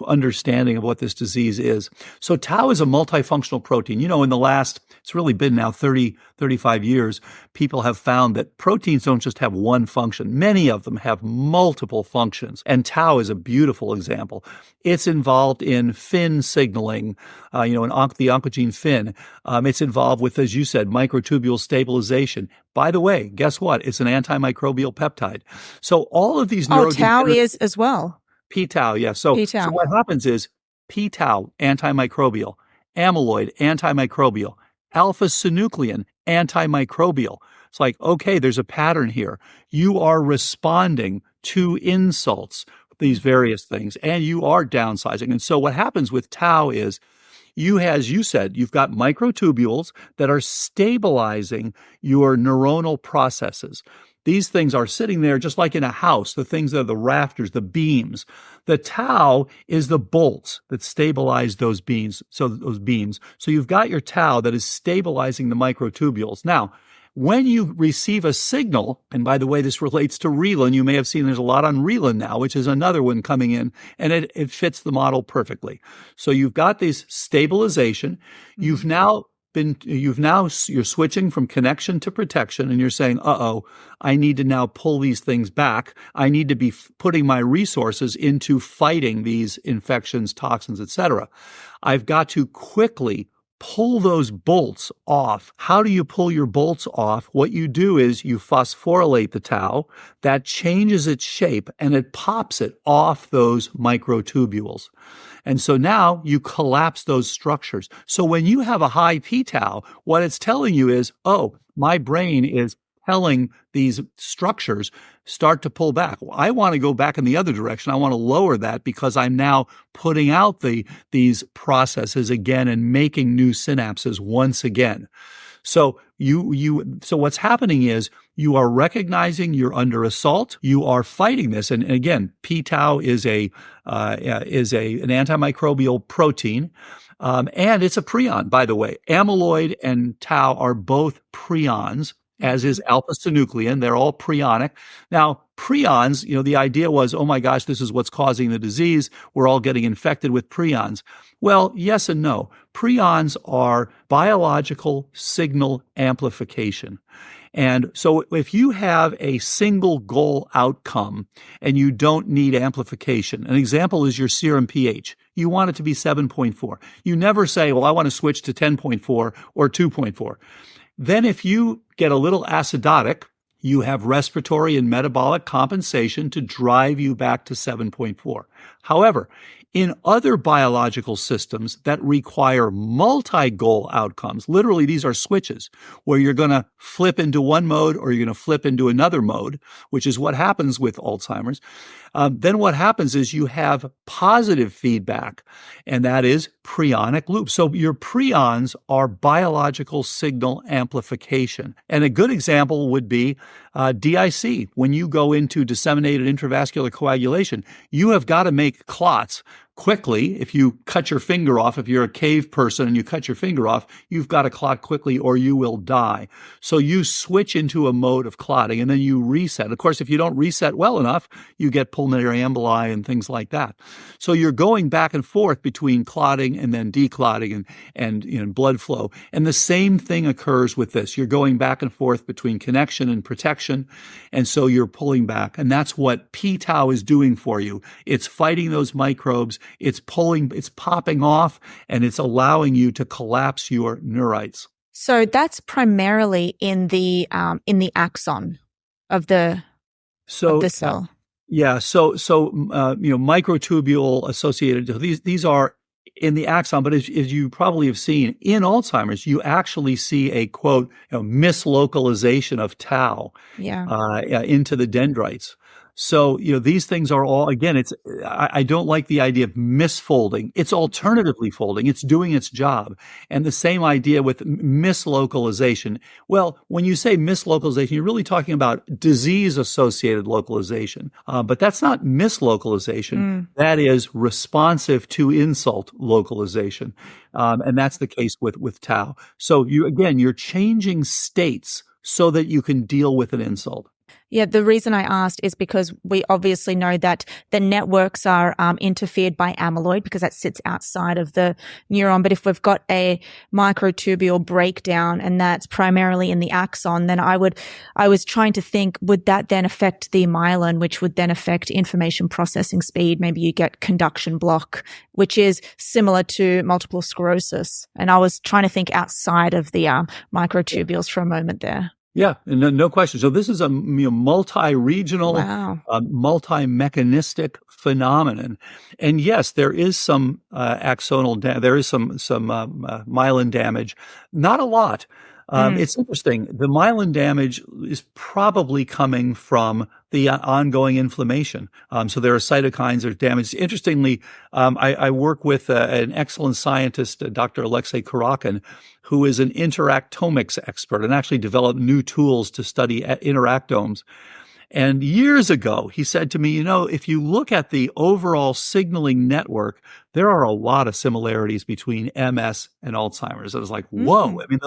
understanding of what this disease is. So tau is a multifunctional protein. In the last, it's really been now 30, 35 years, people have found that proteins don't just have one function. Many of them have multiple functions, and tau is a beautiful example. It's involved in fin signaling, the oncogene fin. It's involved with, as you said, microtubule stabilization. By the way, guess what? It's an antimicrobial peptide. So all of these tau is as well. P-tau, yeah. So what happens is p-tau, antimicrobial, amyloid, antimicrobial, alpha-synuclein, antimicrobial. It's like, okay, there's a pattern here. You are responding to insults, these various things, and you are downsizing. And so what happens with tau is as you said, you've got microtubules that are stabilizing your neuronal processes. These things are sitting there just like in a house, the things that are the rafters, the beams. The tau is the bolts that stabilize those beams. So you've got your tau that is stabilizing the microtubules. Now, when you receive a signal, and by the way, this relates to Relin, you may have seen there's a lot on Relin now, which is another one coming in, and it fits the model perfectly. So you've got this stabilization. You're switching from connection to protection, and you're saying, I need to now pull these things back. I need to be putting my resources into fighting these infections, toxins, etc. I've got to quickly pull those bolts off. How do you pull your bolts off? What you do is you phosphorylate the tau. That changes its shape, and it pops it off those microtubules. And so now you collapse those structures. So when you have a high p-tau, what it's telling you is, my brain is telling these structures start to pull back. Well, I want to go back in the other direction. I want to lower that because I'm now putting out these processes again and making new synapses once again. So so what's happening is you are recognizing you're under assault. You are fighting this. And again, p-tau is an antimicrobial protein. And it's a prion, by the way. Amyloid and tau are both prions, as is alpha-synuclein. They're all prionic. Now, prions, the idea was, oh my gosh, this is what's causing the disease. We're all getting infected with prions. Well, yes and no. Prions are biological signal amplification. And so if you have a single goal outcome and you don't need amplification, an example is your serum pH. You want it to be 7.4. You never say, well, I want to switch to 10.4 or 2.4. Then if you get a little acidotic, you have respiratory and metabolic compensation to drive you back to 7.4. However, in other biological systems that require multi-goal outcomes, literally these are switches where you're going to flip into one mode or you're going to flip into another mode, which is what happens with Alzheimer's. Then what happens is you have positive feedback, and that is prionic loop. So your prions are biological signal amplification. And a good example would be DIC. When you go into disseminated intravascular coagulation, you have got to make clots quickly. If you cut your finger off, if you're a cave person and you cut your finger off, you've got to clot quickly or you will die. So you switch into a mode of clotting and then you reset. Of course, if you don't reset well enough, you get pulmonary emboli and things like that. So you're going back and forth between clotting and then declotting and blood flow. And the same thing occurs with this. You're going back and forth between connection and protection. And so you're pulling back. And that's what p-tau is doing for you. It's fighting those microbes. it's popping off, and it's allowing you to collapse your neurites. So that's primarily in the axon of the cell. Yeah. So microtubule associated. These are in the axon, but as you probably have seen in Alzheimer's, you actually see a quote, mislocalization of tau into the dendrites. So, these things are all, again, I don't like the idea of misfolding. It's alternatively folding. It's doing its job. And the same idea with mislocalization. Well, when you say mislocalization, you're really talking about disease-associated localization. But that's not mislocalization. That is responsive to insult localization. And that's the case with tau. So you're changing states so that you can deal with an insult. Yeah, the reason I asked is because we obviously know that the networks are interfered by amyloid because that sits outside of the neuron. But if we've got a microtubule breakdown and that's primarily in the axon, then I was trying to think, would that then affect the myelin, which would then affect information processing speed? Maybe you get conduction block, which is similar to multiple sclerosis. And I was trying to think outside of the microtubules for a moment there. Yeah, no question. So this is a multi-regional, multi-mechanistic phenomenon, and yes, there is some axonal, there is some myelin damage. Not a lot. It's interesting. The myelin damage is probably coming from the ongoing inflammation. So there are cytokines that are damaged. Interestingly, I work with an excellent scientist, Dr. Alexei Kurakin, who is an interactomics expert and actually developed new tools to study interactomes. And years ago, he said to me, if you look at the overall signaling network, there are a lot of similarities between MS and Alzheimer's. I was like, whoa. I mean,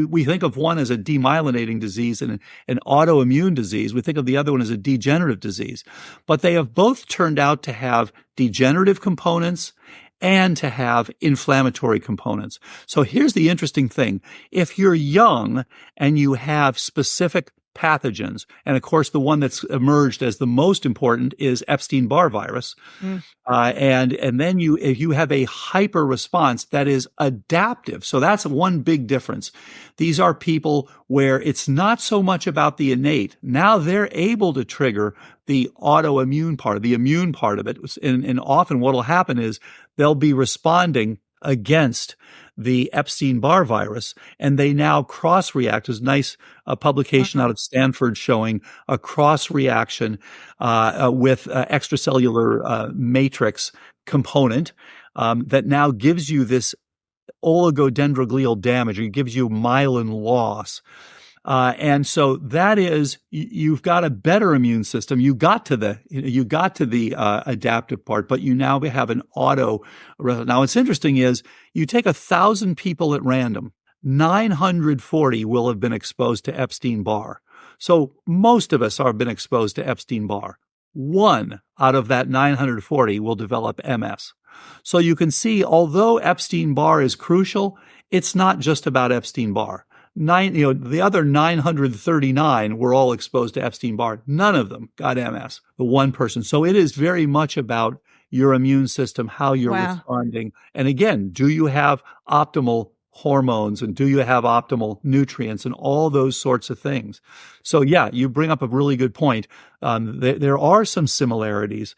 we think of one as a demyelinating disease and an autoimmune disease. We think of the other one as a degenerative disease. But they have both turned out to have degenerative components and to have inflammatory components. So here's the interesting thing. If you're young and you have specific pathogens, and of course the one that's emerged as the most important is Epstein-Barr virus, and then if you have a hyper response that is adaptive, so that's one big difference. These are people where it's not so much about the innate. Now they're able to trigger the autoimmune part, the immune part of it, and often what will happen is they'll be responding against the Epstein-Barr virus, and they now cross-react. There's a nice publication out of Stanford showing a cross-reaction with extracellular matrix component that now gives you this oligodendroglial damage, or gives you myelin loss. And so that is, you've got a better immune system. You got to the adaptive part, but you now have an auto. Now, what's interesting is you take 1,000 people at random, 940 will have been exposed to Epstein-Barr. So most of us have been exposed to Epstein-Barr. One out of that 940 will develop MS. So you can see, although Epstein-Barr is crucial, it's not just about Epstein-Barr. The other 939 were all exposed to Epstein-Barr. None of them got MS, the one person. So it is very much about your immune system, how you're responding. And again, do you have optimal hormones, and do you have optimal nutrients, and all those sorts of things? So yeah, you bring up a really good point. There are some similarities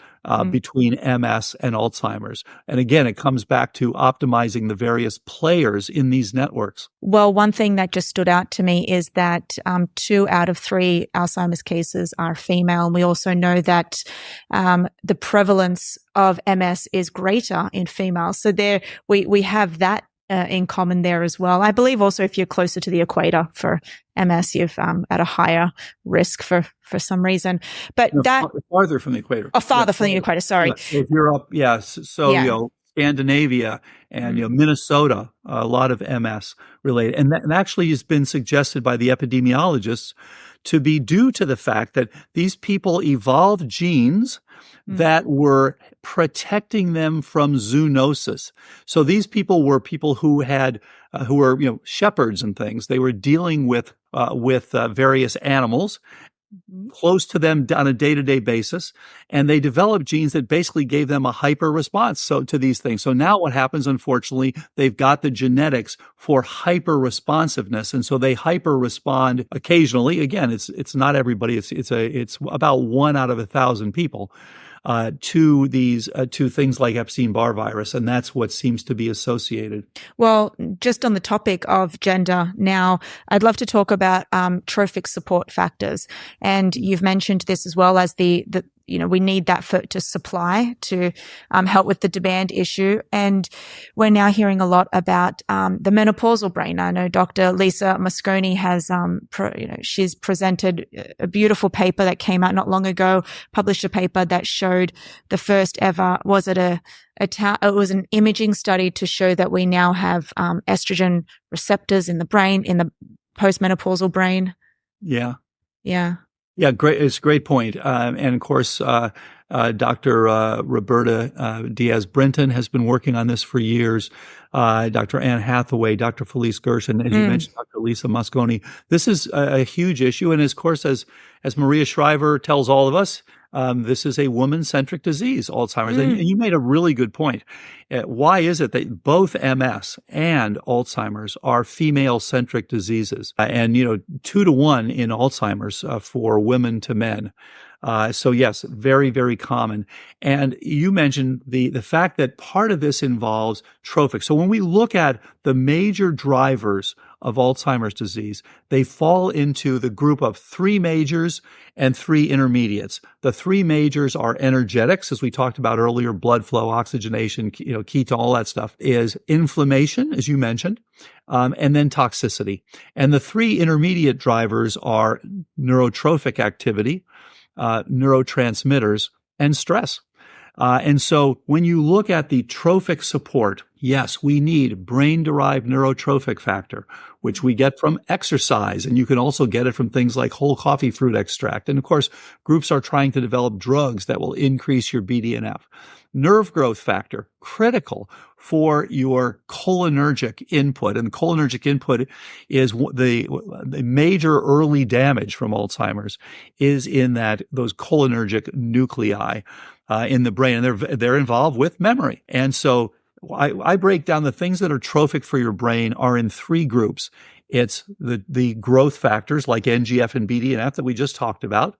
between MS and Alzheimer's. And again, it comes back to optimizing the various players in these networks. Well, one thing that just stood out to me is that 2 out of 3 Alzheimer's cases are female. And we also know that the prevalence of MS is greater in females. So there we have that in common there as well. I believe also if you're closer to the equator for MS, you've at a higher risk for some reason. But farther from the equator. Oh, farther from the equator. Sorry. So if you're up, So Scandinavia and Minnesota, a lot of MS related, and that actually has been suggested by the epidemiologists to be due to the fact that these people evolved genes that were protecting them from zoonosis. So these people were people who had, who were, shepherds and things. They were dealing with various animals, close to them on a day-to-day basis, and they developed genes that basically gave them a hyper response to these things. So now what happens, unfortunately, they've got the genetics for hyper responsiveness, and so they hyper respond occasionally. Again, it's not everybody. It's about 1 out of 1,000 people to things like Epstein-Barr virus, and that's what seems to be associated. Well, just on the topic of gender now, I'd love to talk about trophic support factors. And you've mentioned this as well as we need that to supply to help with the demand issue. And we're now hearing a lot about the menopausal brain. I know Dr. Lisa Mosconi has, she's presented a beautiful paper that came out not long ago, published a paper that showed the first ever, it was an imaging study to show that we now have estrogen receptors in the brain, in the postmenopausal brain. Yeah. Yeah. Yeah, great. It's a great point. And of course, Dr. Roberta Diaz-Brinton has been working on this for years. Dr. Anne Hathaway, Dr. Felice Gershon, as you mentioned, Dr. Lisa Mosconi. This is a huge issue. And of course, as Maria Shriver tells all of us, this is a woman-centric disease, Alzheimer's. And you made a really good point. Why is it that both MS and Alzheimer's are female-centric diseases? And, 2 to 1 in Alzheimer's for women to men. So yes, very, very common. And you mentioned the fact that part of this involves trophic. So when we look at the major drivers of Alzheimer's disease, they fall into the group of 3 majors and 3 intermediates. The 3 majors are energetics, as we talked about earlier, blood flow, oxygenation, ketone, all that stuff, is inflammation, as you mentioned, and then toxicity. And the 3 intermediate drivers are neurotrophic activity, neurotransmitters, and stress. And so when you look at the trophic support, yes, we need brain-derived neurotrophic factor, which we get from exercise, and you can also get it from things like whole coffee fruit extract. And of course, groups are trying to develop drugs that will increase your BDNF. Nerve growth factor, critical for your cholinergic input. And cholinergic input is the major early damage from Alzheimer's is in those cholinergic nuclei in the brain, and they're involved with memory. And so I break down the things that are trophic for your brain are in 3 groups. It's the growth factors like NGF and BDNF that we just talked about.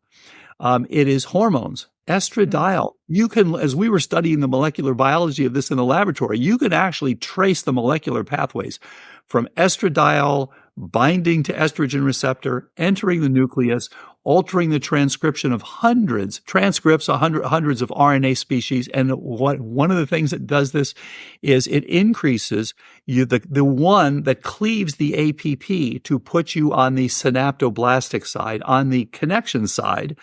It is hormones. Estradiol. You can, as we were studying the molecular biology of this in the laboratory, you can actually trace the molecular pathways from estradiol binding to estrogen receptor, entering the nucleus, altering the transcription of hundreds of RNA species. And one of the things that does this is it increases the one that cleaves the APP to put you on the synaptoblastic side, on the connection side.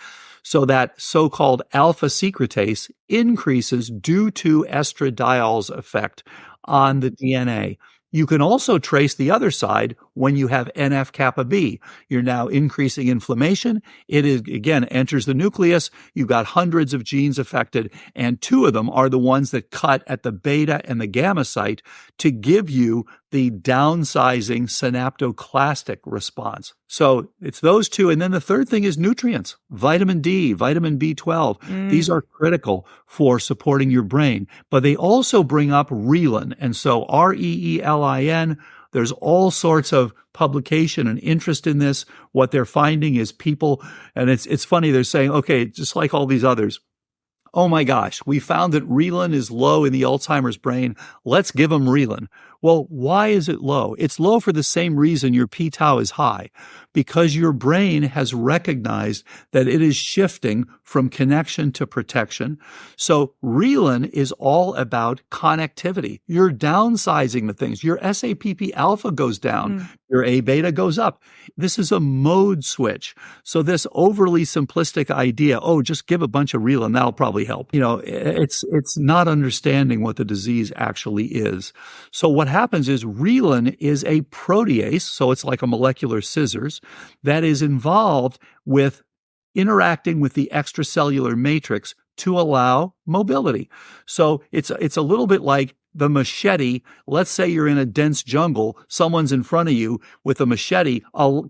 So that so-called alpha secretase increases due to estradiol's effect on the DNA. You can also trace the other side when you have NF-kappa B. You're now increasing inflammation. It is, again, enters the nucleus. You've got hundreds of genes affected, and 2 of them are the ones that cut at the beta and the gamma site to give you the downsizing synaptoclastic response. So it's those 2. And then the third thing is nutrients, vitamin D, vitamin B12. These are critical for supporting your brain, but they also bring up reelin. And so REELIN, there's all sorts of publication and interest in this. What they're finding is people, and it's funny, they're saying, okay, just like all these others, oh my gosh, we found that reelin is low in the Alzheimer's brain. Let's give them reelin. Well, why is it low? It's low for the same reason your p-tau is high, because your brain has recognized that it is shifting from connection to protection. So reelin is all about connectivity. You're downsizing the things. Your SAPP alpha goes down. Your A beta goes up. This is a mode switch. So this overly simplistic idea, just give a bunch of reelin, that'll probably help. It's not understanding what the disease actually is. So what happens is reelin is a protease, so it's like a molecular scissors, that is involved with interacting with the extracellular matrix to allow mobility. So it's a little bit like the machete. Let's say you're in a dense jungle, someone's in front of you with a machete,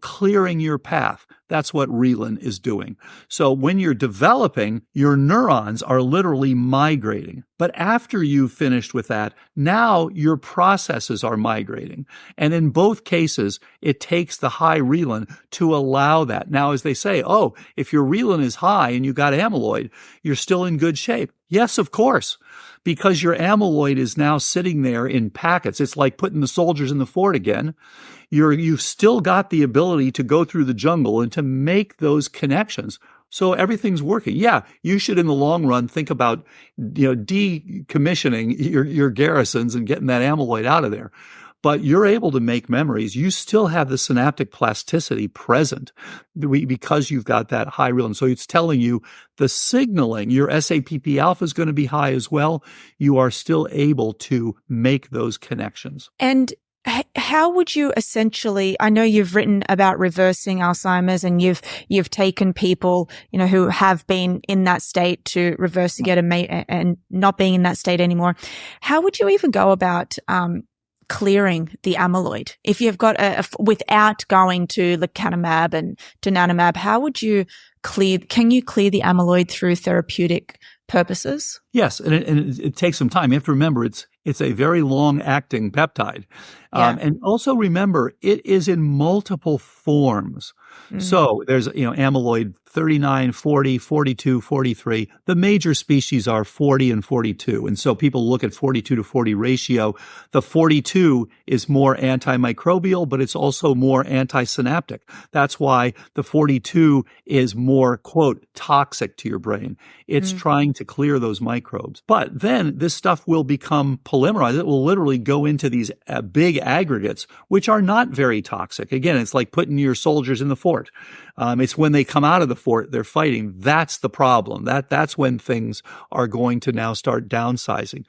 clearing your path. That's what Relin is doing. So when you're developing, your neurons are literally migrating. But after you've finished with that, now your processes are migrating. And in both cases, it takes the high Relin to allow that. Now, as they say, oh, if your Relin is high and you got amyloid, you're still in good shape. Yes, of course, because your amyloid is now sitting there in packets. It's like putting the soldiers in the fort again. You've still got the ability to go through the jungle and to make those connections. So everything's working. Yeah, you should in the long run think about, decommissioning your garrisons and getting that amyloid out of there. But you're able to make memories. You still have the synaptic plasticity present because you've got that high Relin. So it's telling you the signaling, your SAPP alpha is going to be high as well. You are still able to make those connections. And how would you essentially, I know you've written about reversing Alzheimer's and you've taken people, who have been in that state to reverse it and not being in that state anymore. How would you even go about, clearing the amyloid? If you've got without going to lecanemab and donanemab, how would you can you clear the amyloid through therapeutic purposes? Yes, and it takes some time. You have to remember it's a very long-acting peptide. Yeah. And also remember, it is in multiple forms. So there's, amyloid 39, 40, 42, 43. The major species are 40 and 42. And so people look at 42 to 40 ratio. The 42 is more antimicrobial, but it's also more antisynaptic. That's why the 42 is more, quote, toxic to your brain. It's trying to clear those microbes. But then this stuff will become polymerized. It will literally go into these big aggregates, which are not very toxic. Again, it's like putting your soldiers in the fort. It's when they come out of the fort, they're fighting. That's the problem. That's when things are going to now start downsizing.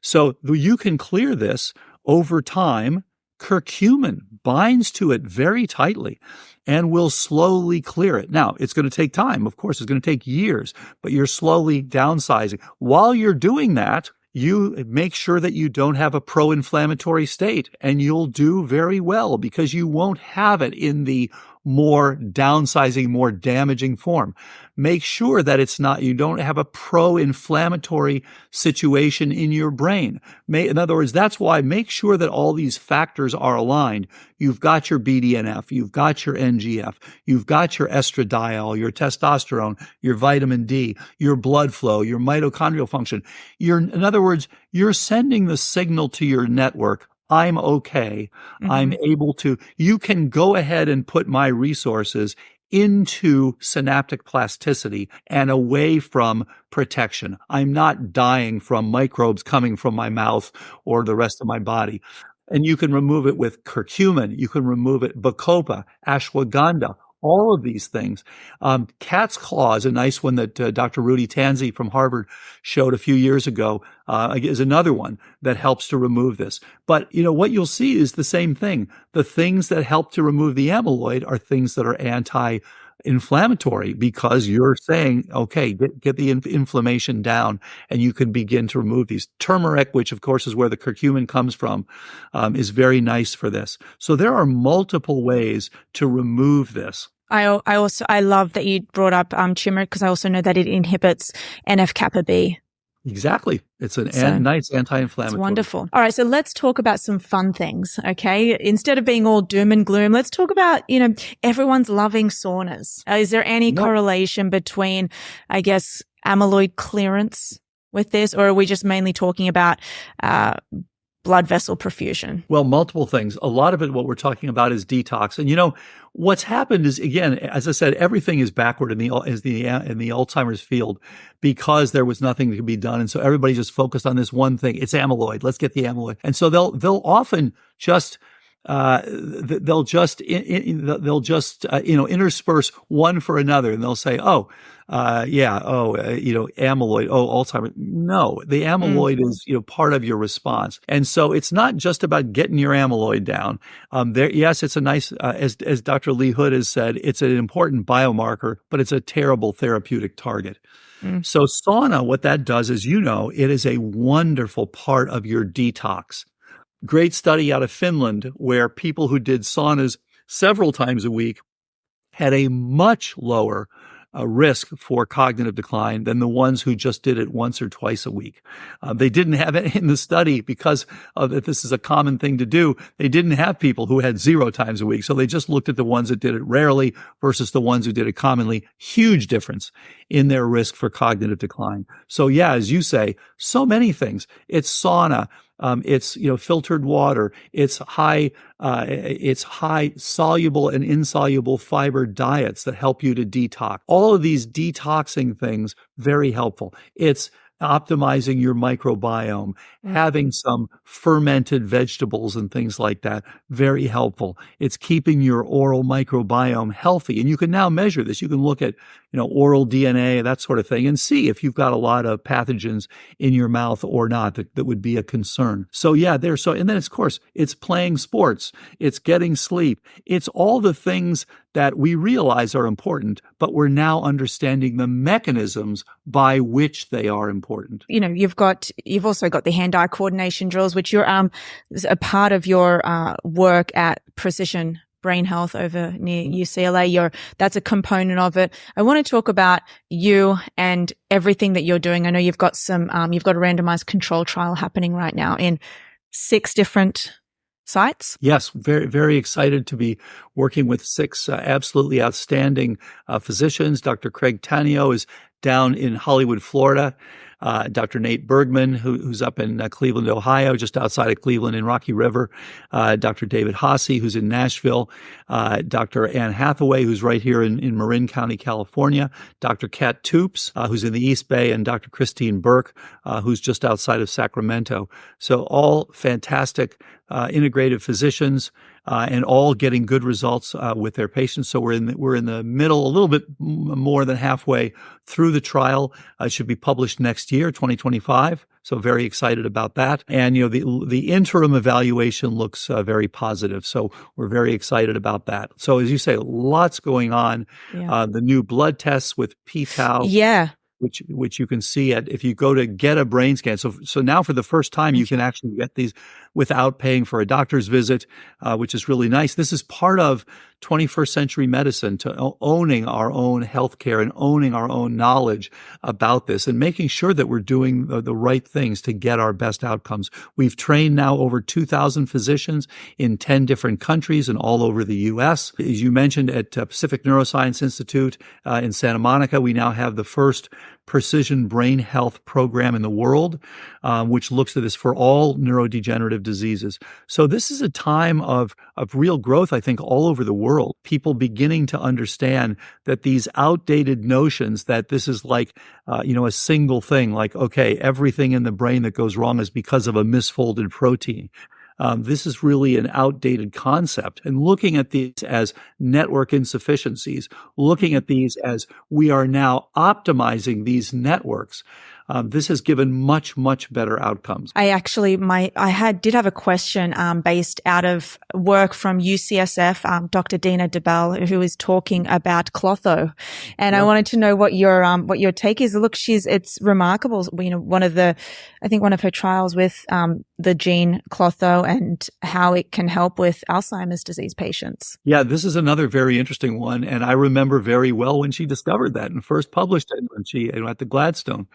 So you can clear this over time. Curcumin binds to it very tightly and will slowly clear it. Now, it's going to take time. Of course, it's going to take years, but you're slowly downsizing. While you're doing that, you make sure that you don't have a pro-inflammatory state, and you'll do very well because you won't have it in the more downsizing, more damaging form. Make sure that you don't have a pro-inflammatory situation in your brain. In other words, that's why make sure that all these factors are aligned. You've got your BDNF, you've got your NGF, you've got your estradiol, your testosterone, your vitamin D, your blood flow, your mitochondrial function. In other words, you're sending the signal to your network, I'm okay. I'm able to, you can go ahead and put my resources into synaptic plasticity and away from protection. I'm not dying from microbes coming from my mouth or the rest of my body. And you can remove it with curcumin. You can remove it bacopa, ashwagandha, all of these things. Cat's claw is a nice one that Dr. Rudy Tanzi from Harvard showed a few years ago, is another one that helps to remove this. But, what you'll see is the same thing. The things that help to remove the amyloid are things that are anti-inflammatory because you're saying, okay, get the inflammation down and you can begin to remove these. Turmeric, which of course is where the curcumin comes from, is very nice for this. So there are multiple ways to remove this. I love that you brought up turmeric because I also know that it inhibits NF-kappa B. Exactly. It's a nice anti-inflammatory. It's wonderful. All right. So let's talk about some fun things. Okay. Instead of being all doom and gloom, let's talk about, everyone's loving saunas. Is there any correlation between, I guess, amyloid clearance with this, or are we just mainly talking about, blood vessel perfusion? Well, multiple things. A lot of it, what we're talking about is detox. And what's happened is, again, as I said, everything is backward in the Alzheimer's field because there was nothing that could be done. And so everybody just focused on this one thing. It's amyloid. Let's get the amyloid. And so they'll often just intersperse one for another, and they'll say, amyloid, Alzheimer's. No, the amyloid is, part of your response. And so it's not just about getting your amyloid down. Yes, it's a nice, as Dr. Lee Hood has said, it's an important biomarker, but it's a terrible therapeutic target. So sauna, what that does is, it is a wonderful part of your detox. Great study out of Finland where people who did saunas several times a week had a much lower risk for cognitive decline than the ones who just did it once or twice a week. They didn't have it in the study because this is a common thing to do. They didn't have people who had 0 times a week. So they just looked at the ones that did it rarely versus the ones who did it commonly. Huge difference in their risk for cognitive decline. So yeah, as you say, so many things. It's sauna. It's, filtered water. It's high soluble and insoluble fiber diets that help you to detox. All of these detoxing things, very helpful. It's optimizing your microbiome, having some fermented vegetables and things like that, very helpful. It's keeping your oral microbiome healthy. And you can now measure this. You can look at, oral DNA, that sort of thing, and see if you've got a lot of pathogens in your mouth or not that would be a concern. So yeah, and then of course, it's playing sports, it's getting sleep, it's all the things that we realize are important, but we're now understanding the mechanisms by which they are important. You've also got the hand-eye coordination drills, which you're a part of your work at Precision Brain Health over near UCLA. That's a component of it. I want to talk about you and everything that you're doing. I know you've got you've got a randomized control trial happening right now in 6 different sites. Yes, very, very excited to be working with 6 absolutely outstanding physicians. Dr. Craig Tanio is down in Hollywood, Florida. Dr. Nate Bergman, who's up in Cleveland, Ohio, just outside of Cleveland in Rocky River. Dr. David Hasse, who's in Nashville. Dr. Ann Hathaway, who's right here in Marin County, California. Dr. Kat Toops, who's in the East Bay, and Dr. Christine Burke, who's just outside of Sacramento. So all fantastic integrative physicians, and all getting good results with their patients. So we're in the middle, a little bit more than halfway through the trial. It should be published next year, 2025. So very excited about that. And the interim evaluation looks very positive. So we're very excited about that. So as you say, lots going on. Yeah. The new blood tests with p-tau. Yeah. Which you can see if you go to get a brain scan. So now for the first time, you can actually get these without paying for a doctor's visit, which is really nice. This is part of 21st century medicine, to owning our own healthcare and owning our own knowledge about this and making sure that we're doing the right things to get our best outcomes. We've trained now over 2,000 physicians in 10 different countries and all over the U.S. As you mentioned, at Pacific Neuroscience Institute in Santa Monica, we now have the first precision brain health program in the world, which looks at this for all neurodegenerative diseases. So this is a time of real growth, I think, all over the world. People beginning to understand that these outdated notions that this is like, a single thing, like, okay, everything in the brain that goes wrong is because of a misfolded protein. This is really an outdated concept. And looking at these as network insufficiencies, looking at these as we are now optimizing these networks, this has given much, much better outcomes. I actually, did have a question, based out of work from UCSF, Dr. Dina DeBell, who is talking about Clotho. And I wanted to know what your take is. Look, it's remarkable. One of her trials with, the gene Clotho and how it can help with Alzheimer's disease patients. Yeah, this is another very interesting one. And I remember very well when she discovered that and first published it when she at the Gladstone.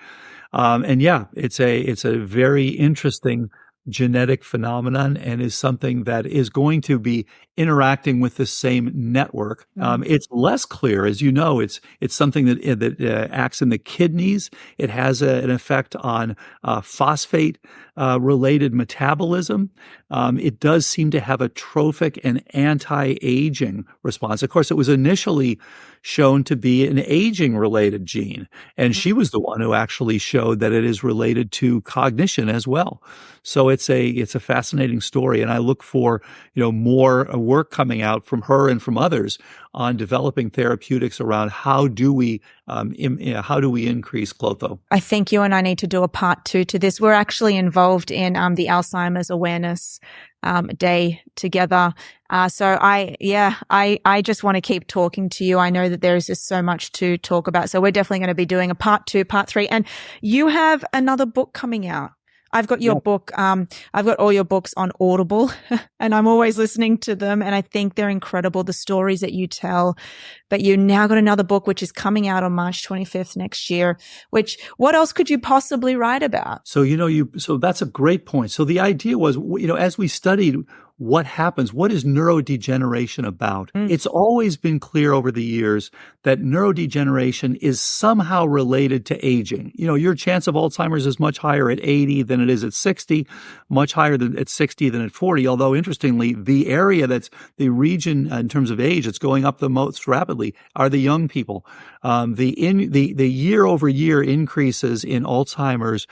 And yeah, it's a very interesting genetic phenomenon and is something that is going to be interacting with the same network. It's less clear, as you know. It's something that acts in the kidneys. It has an effect on phosphate related metabolism. It does seem to have a trophic and anti-aging response. Of course, it was initially shown to be an aging-related gene, and she was the one who actually showed that it is related to cognition as well. So it's a fascinating story, and I look for more work coming out from her and from others on developing therapeutics around how do we increase Clotho. I think you and I need to do a part 2 to this. We're actually involved in the Alzheimer's Awareness Day together. So I just want to keep talking to you. I know that there is just so much to talk about. So we're definitely going to be doing a part 2, part 3. And you have another book coming out I've got your book. I've got all your books on Audible and I'm always listening to them. And I think they're incredible, the stories that you tell. But you now got another book, which is coming out on March 25th next year, what else could you possibly write about? So, so that's a great point. So the idea was, as we studied what happens, what is neurodegeneration about? It's always been clear over the years that neurodegeneration is somehow related to aging. Your chance of Alzheimer's is much higher at 80 than it is at 60, much higher than at 60 than at 40. Although interestingly, the area that's the region in terms of age that's going up the most rapidly are the young people. The year-over-year increases in Alzheimer's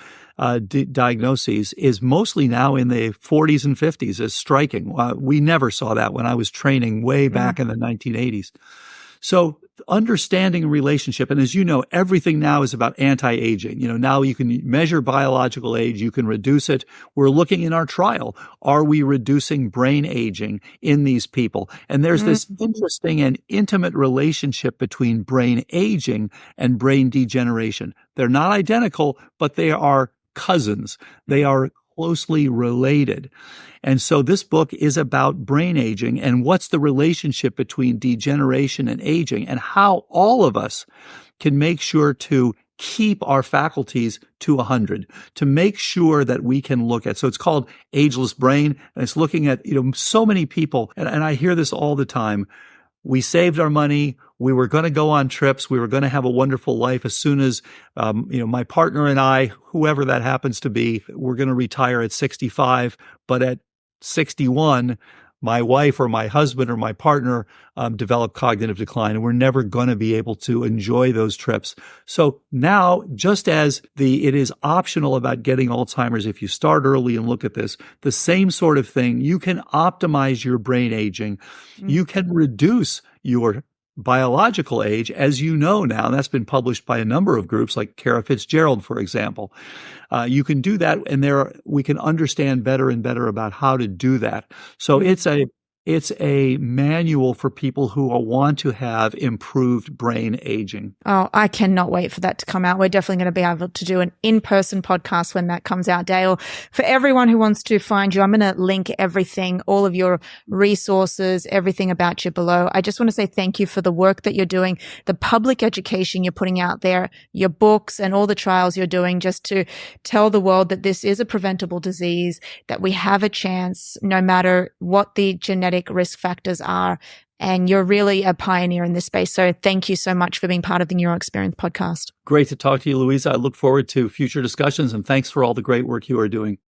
diagnoses is mostly now in the 40s and 50s. Is striking. We never saw that when I was training way back in the 1980s. So understanding relationship, and as you know, everything now is about anti-aging. Now you can measure biological age, you can reduce it. We're looking in our trial, are we reducing brain aging in these people? And there's this interesting and intimate relationship between brain aging and brain degeneration. They're not identical, but they are cousins. They are closely related. And so this book is about brain aging and what's the relationship between degeneration and aging and how all of us can make sure to keep our faculties to 100, to make sure that we can look at. So it's called Ageless Brain, and it's looking at, so many people, and I hear this all the time. We saved our money. We were going to go on trips. We were going to have a wonderful life as soon as, my partner and I, whoever that happens to be, we're going to retire at 65. But at 61, my wife or my husband or my partner developed cognitive decline, and we're never going to be able to enjoy those trips. So now, just as it is optional about getting Alzheimer's if you start early and look at this, the same sort of thing, you can optimize your brain aging. You can reduce your biological age, as you know now, and that's been published by a number of groups like Kara Fitzgerald, for example. You can do that, and we can understand better and better about how to do that. So it's a manual for people who want to have improved brain aging. Oh, I cannot wait for that to come out. We're definitely going to be able to do an in-person podcast when that comes out, Dale. For everyone who wants to find you, I'm going to link everything, all of your resources, everything about you below. I just want to say thank you for the work that you're doing, the public education you're putting out there, your books and all the trials you're doing just to tell the world that this is a preventable disease, that we have a chance no matter what the genetic risk factors are. And you're really a pioneer in this space. So thank you so much for being part of the Neuro Experience podcast. Great to talk to you, Louisa. I look forward to future discussions, and thanks for all the great work you are doing.